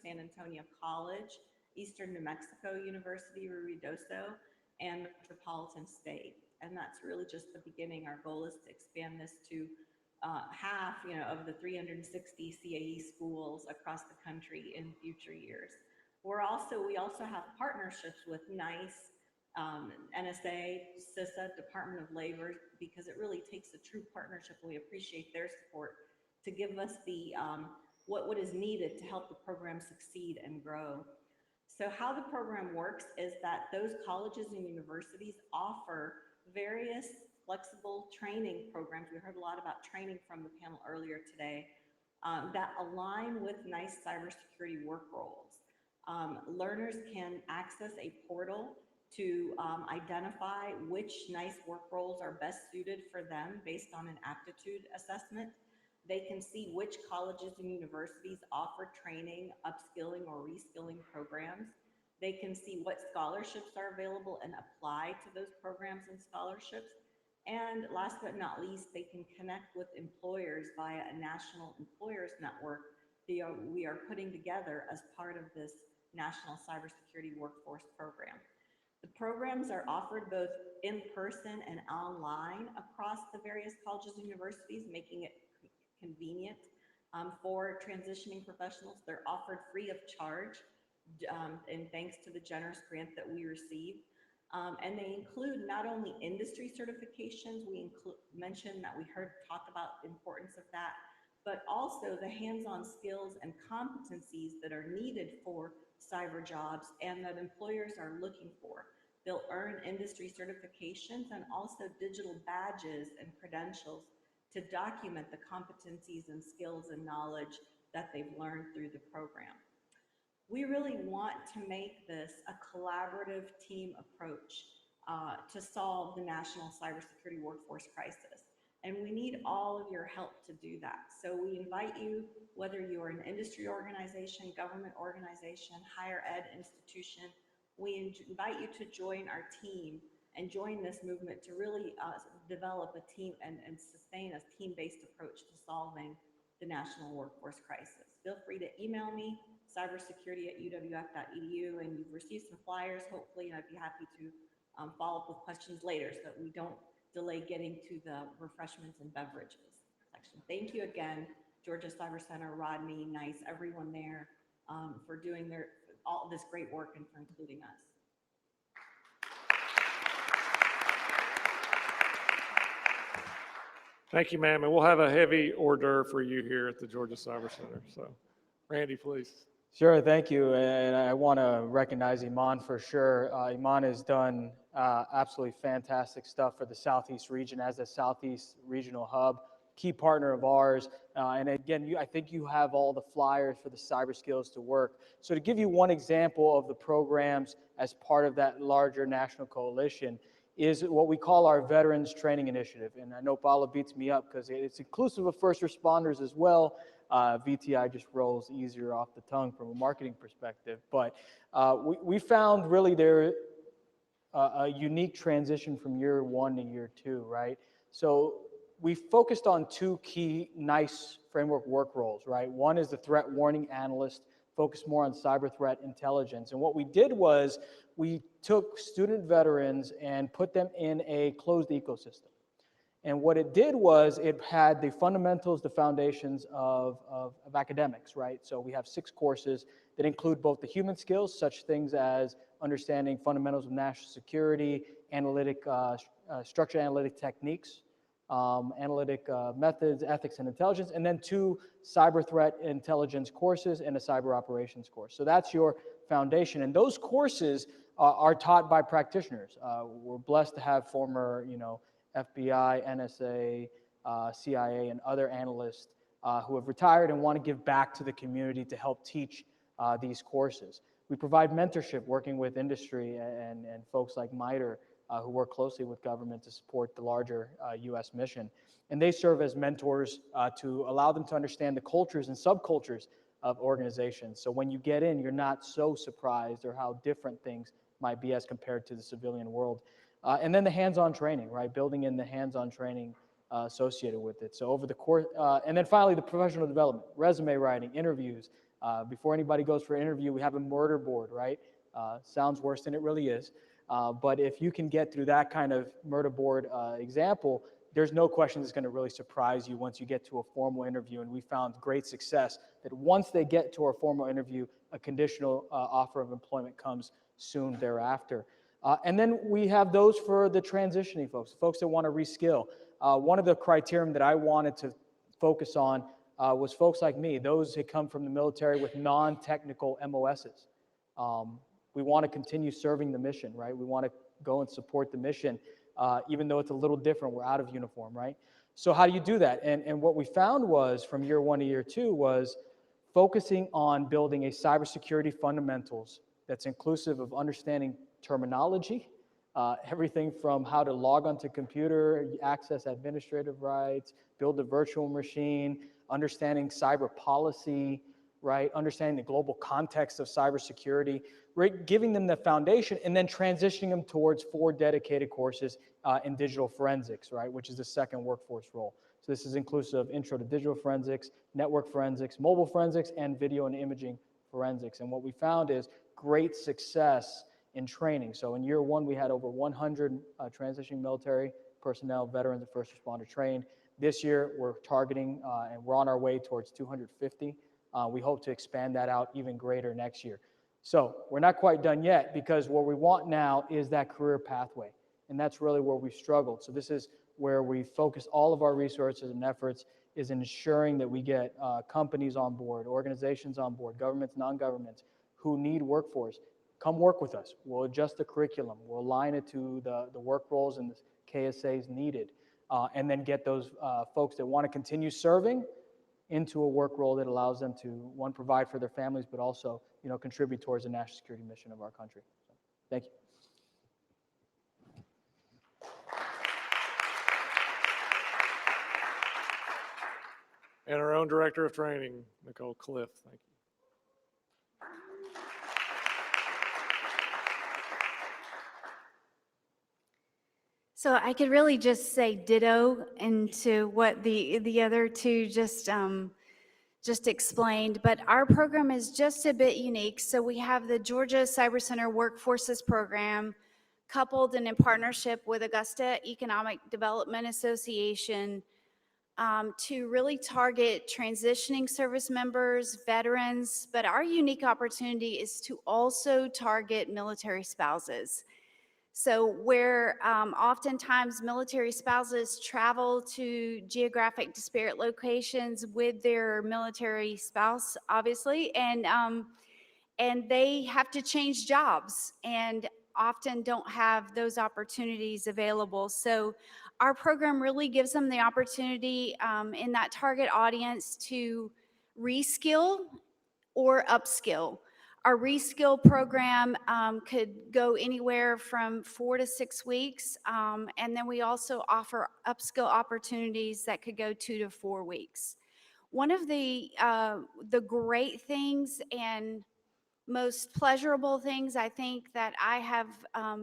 M: College, Eastern New Mexico University, Ruidoso, and Metropolitan State. And that's really just the beginning. Our goal is to expand this to half, of the 360 CAE schools across the country in future years. We also have partnerships with NICE, NSA, CISA, Department of Labor, because it really takes a true partnership. We appreciate their support to give us the what is needed to help the program succeed and grow. So how the program works is that those colleges and universities offer various flexible training programs. We heard a lot about training from the panel earlier today that align with NICE cybersecurity work roles. Learners can access a portal to identify which NICE work roles are best suited for them based on an aptitude assessment. They can see which colleges and universities offer training, upskilling, or reskilling programs. They can see what scholarships are available and apply to those programs and scholarships. And last but not least, they can connect with employers via a national employers network we are putting together as part of this National Cybersecurity Workforce Program. The programs are offered both in person and online across the various colleges and universities, making it convenient for transitioning professionals. They're offered free of charge, and thanks to the generous grant that we received. And they include not only industry certifications, we mentioned that we heard talk about the importance of that, but also the hands-on skills and competencies that are needed for cyber jobs and that employers are looking for. They'll earn industry certifications and also digital badges and credentials to document the competencies and skills and knowledge that they've learned through the program. We really want to make this a collaborative team approach to solve the national cybersecurity workforce crisis. And we need all of your help to do that. So we invite you, whether you're an industry organization, government organization, higher ed institution, we invite you to join our team and join this movement to really develop a team and sustain a team-based approach to solving the national workforce crisis. Feel free to email me, cybersecurity@uwf.edu, and you've received some flyers, hopefully, and I'd be happy to follow up with questions later so that we don't delay getting to the refreshments and beverages section. Thank you again, Georgia Cyber Center, Rodney, NICE, everyone there for doing all this great work and for including us.
A: Thank you, ma'am. And we'll have a heavy hors d'oeuvre for you here at the Georgia Cyber Center. So, Randy, please.
E: Sure, thank you. And I want to recognize Iman for sure. Iman has done absolutely fantastic stuff for the Southeast region as a Southeast regional hub, key partner of ours. And again, I think you have all the flyers for the Cyber Skills to Work. So to give you one example of the programs as part of that larger national coalition is what we call our Veterans Training Initiative. And I know Paula beats me up because it's inclusive of first responders as well. VTI just rolls easier off the tongue from a marketing perspective. But we found really there a unique transition from year one to year two, right? So we focused on two key NICE framework work roles, right? One is the threat warning analyst focus more on cyber threat intelligence. And what we did was we took student veterans and put them in a closed ecosystem. And what it did was it had the fundamentals, the foundations of academics, right? So we have 6 courses that include both the human skills, such things as understanding fundamentals of national security, structured analytic techniques, analytic methods, ethics, and intelligence, and then 2 cyber threat intelligence courses and a cyber operations course. So that's your foundation. And those courses are taught by practitioners. We're blessed to have former, FBI, NSA, CIA, and other analysts who have retired and want to give back to the community to help teach these courses. We provide mentorship working with industry and folks like MITRE who work closely with government to support the larger U.S. mission. And they serve as mentors to allow them to understand the cultures and subcultures of organizations. So when you get in, you're not so surprised or how different things might be as compared to the civilian world. And then the hands-on training, right? Building in the hands-on training associated with it. So over the course, and then finally the professional development, resume writing, interviews. Before anybody goes for an interview, we have a murder board, right? Sounds worse than it really is. But if you can get through that kind of murder board example, there's no question that's going to really surprise you once you get to a formal interview. And we found great success that once they get to our formal interview, a conditional offer of employment comes soon thereafter. And then we have those for the transitioning folks that want to reskill. One of the criteria that I wanted to focus on was folks like me, those who come from the military with non-technical MOSs. We want to continue serving the mission, right? We want to go and support the mission, even though it's a little different. We're out of uniform, right? So how do you do that? And what we found was from year 1 to year 2 was focusing on building a cybersecurity fundamentals that's inclusive of understanding terminology, everything from how to log onto computer, access administrative rights, build a virtual machine, understanding cyber policy, right? Understanding the global context of cybersecurity, right? Giving them the foundation and then transitioning them towards 4 dedicated courses in digital forensics, right? Which is the second workforce role. So this is inclusive of intro to digital forensics, network forensics, mobile forensics, and video and imaging forensics. And what we found is great success in training. So in year 1, we had over 100 transitioning military personnel, veterans, and first responder trained. This year, we're targeting, and we're on our way towards 250. We hope to expand that out even greater next year. So we're not quite done yet because what we want now is that career pathway. And that's really where we've struggled. So this is where we focus all of our resources and efforts is ensuring that we get companies on board, organizations on board, governments, non-governments who need workforce. Come work with us. We'll adjust the curriculum. We'll align it to the work roles and the KSAs needed. And then get those folks that want to continue serving into a work role that allows them to, one, provide for their families, but also, contribute towards the national security mission of our country. So, thank you.
A: And our own Director of Training, Nicole Cliff. Thank you.
N: So I could really just say ditto into what the other two just explained, but our program is just a bit unique. So we have the Georgia Cyber Center Workforces Program, coupled and in partnership with Augusta Economic Development Association, to really target transitioning service members, veterans, but our unique opportunity is to also target military spouses. So where oftentimes military spouses travel to geographic disparate locations with their military spouse, obviously, and they have to change jobs and often don't have those opportunities available. So our program really gives them the opportunity in that target audience to reskill or upskill. Our reskill program could go anywhere from 4 to 6 weeks, and then we also offer upskill opportunities that could go 2 to 4 weeks. One of the great things and most pleasurable things I think that I have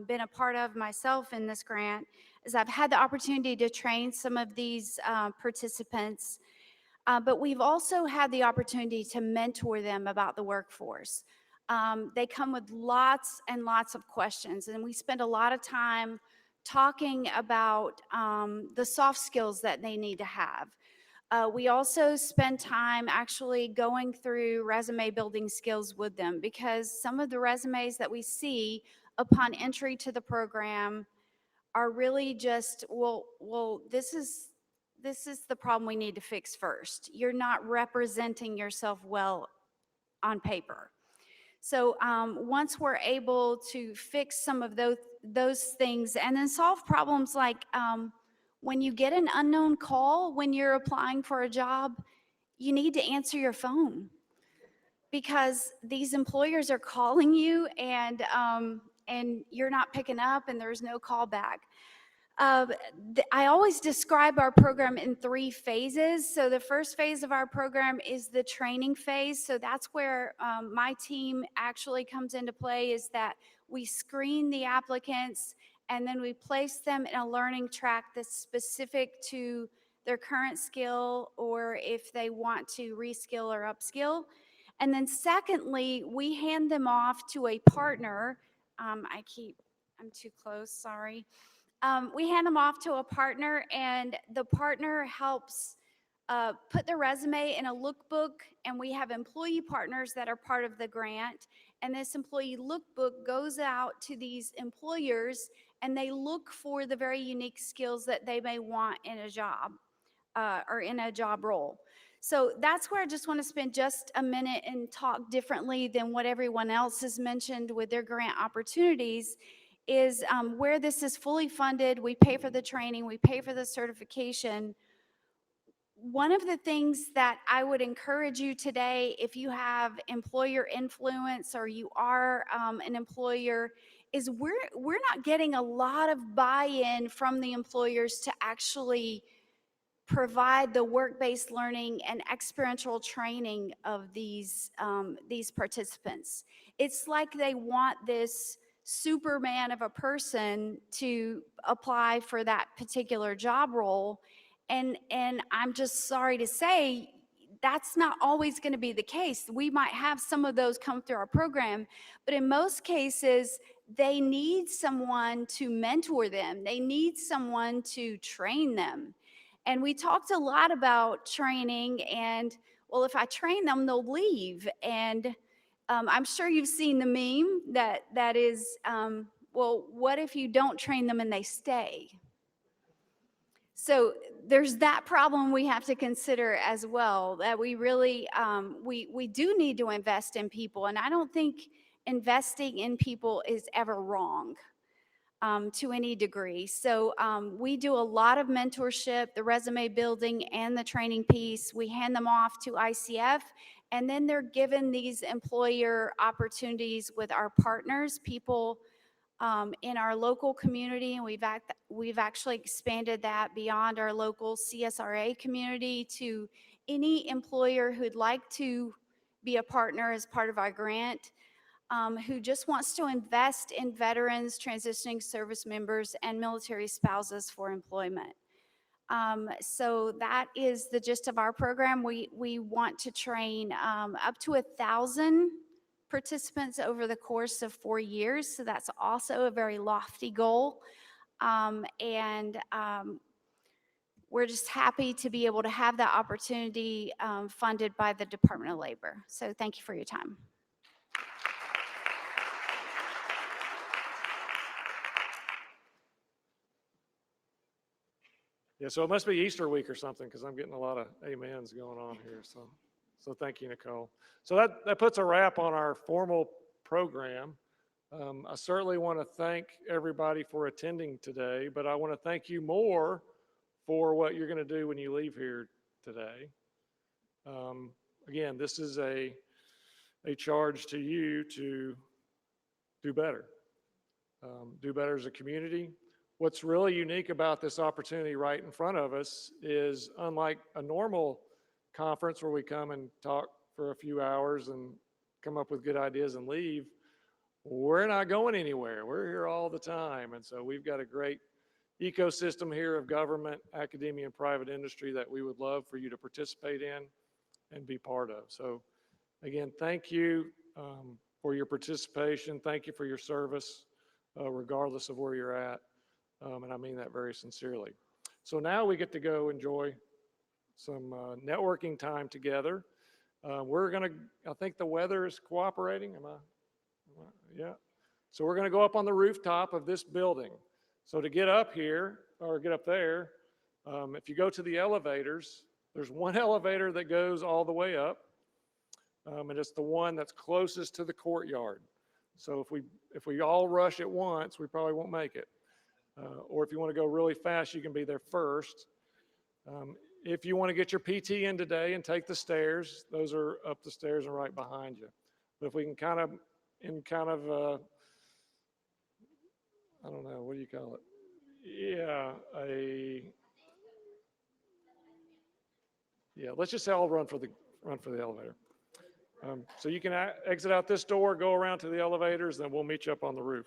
N: been a part of myself in this grant is I've had the opportunity to train some of these participants But we've also had the opportunity to mentor them about the workforce. They come with lots and lots of questions, and we spend a lot of time talking about the soft skills that they need to have. We also spend time actually going through resume building skills with them, because some of the resumes that we see upon entry to the program are really just, well, this is the problem we need to fix first. You're not representing yourself well on paper. So once we're able to fix some of those things and then solve problems like when you get an unknown call when you're applying for a job, you need to answer your phone, because these employers are calling you and you're not picking up and there's no call back. I always describe our program in 3 phases. So the first phase of our program is the training phase. So that's where my team actually comes into play, is that we screen the applicants and then we place them in a learning track that's specific to their current skill, or if they want to reskill or upskill. And then secondly, we hand them off to a partner. I'm too close, sorry. We hand them off to a partner, and the partner helps put their resume in a lookbook, and we have employee partners that are part of the grant. And this employee lookbook goes out to these employers, and they look for the very unique skills that they may want in a job or in a job role. So that's where I just want to spend just a minute and talk differently than what everyone else has mentioned with their grant opportunities. Is where this is fully funded, we pay for the training, we pay for the certification. One of the things that I would encourage you today, if you have employer influence or you are an employer, is we're not getting a lot of buy-in from the employers to actually provide the work-based learning and experiential training of these participants. It's like they want this Superman of a person to apply for that particular job role. And I'm just sorry to say, that's not always going to be the case. We might have some of those come through our program, but in most cases, they need someone to mentor them. They need someone to train them. And we talked a lot about training, and well, if I train them, they'll leave. And I'm sure you've seen the meme that is, well, what if you don't train them and they stay? So there's that problem we have to consider as well, that we really, we do need to invest in people. And I don't think investing in people is ever wrong. To any degree. So we do a lot of mentorship, the resume building and the training piece. We hand them off to ICF, and then they're given these employer opportunities with our partners, people in our local community, and we've actually expanded that beyond our local CSRA community to any employer who'd like to be a partner as part of our grant. Who just wants to invest in veterans, transitioning service members, and military spouses for employment. So that is the gist of our program. We want to train up to 1,000 participants over the course of 4 years. So that's also a very lofty goal. We're just happy to be able to have that opportunity funded by the Department of Labor. So thank you for your time.
A: Yeah, so it must be Easter week or something, because I'm getting a lot of amens going on here. So thank you, Nicole. So that puts a wrap on our formal program. I certainly want to thank everybody for attending today, but I want to thank you more for what you're going to do when you leave here today. Again, this is a charge to you to do better. Do better as a community. What's really unique about this opportunity right in front of us is, unlike a normal conference where we come and talk for a few hours and come up with good ideas and leave, we're not going anywhere. We're here all the time. And so we've got a great ecosystem here of government, academia, and private industry that we would love for you to participate in and be part of. So again, thank you for your participation. Thank you for your service, regardless of where you're at. And I mean that very sincerely. So now we get to go enjoy some networking time together. We're going to, I think the weather is cooperating. Yeah. So we're going to go up on the rooftop of this building. So to get up here or get up there, if you go to the elevators, there's one elevator that goes all the way up. And it's the one that's closest to the courtyard. So if we all rush at once, we probably won't make it. Or if you want to go really fast, you can be there first. If you want to get your PT in today and take the stairs, those are up the stairs and right behind you. But if we can I don't know, what do you call it? Yeah, let's just say I'll run for the elevator. So you can exit out this door, go around to the elevators, then we'll meet you up on the roof.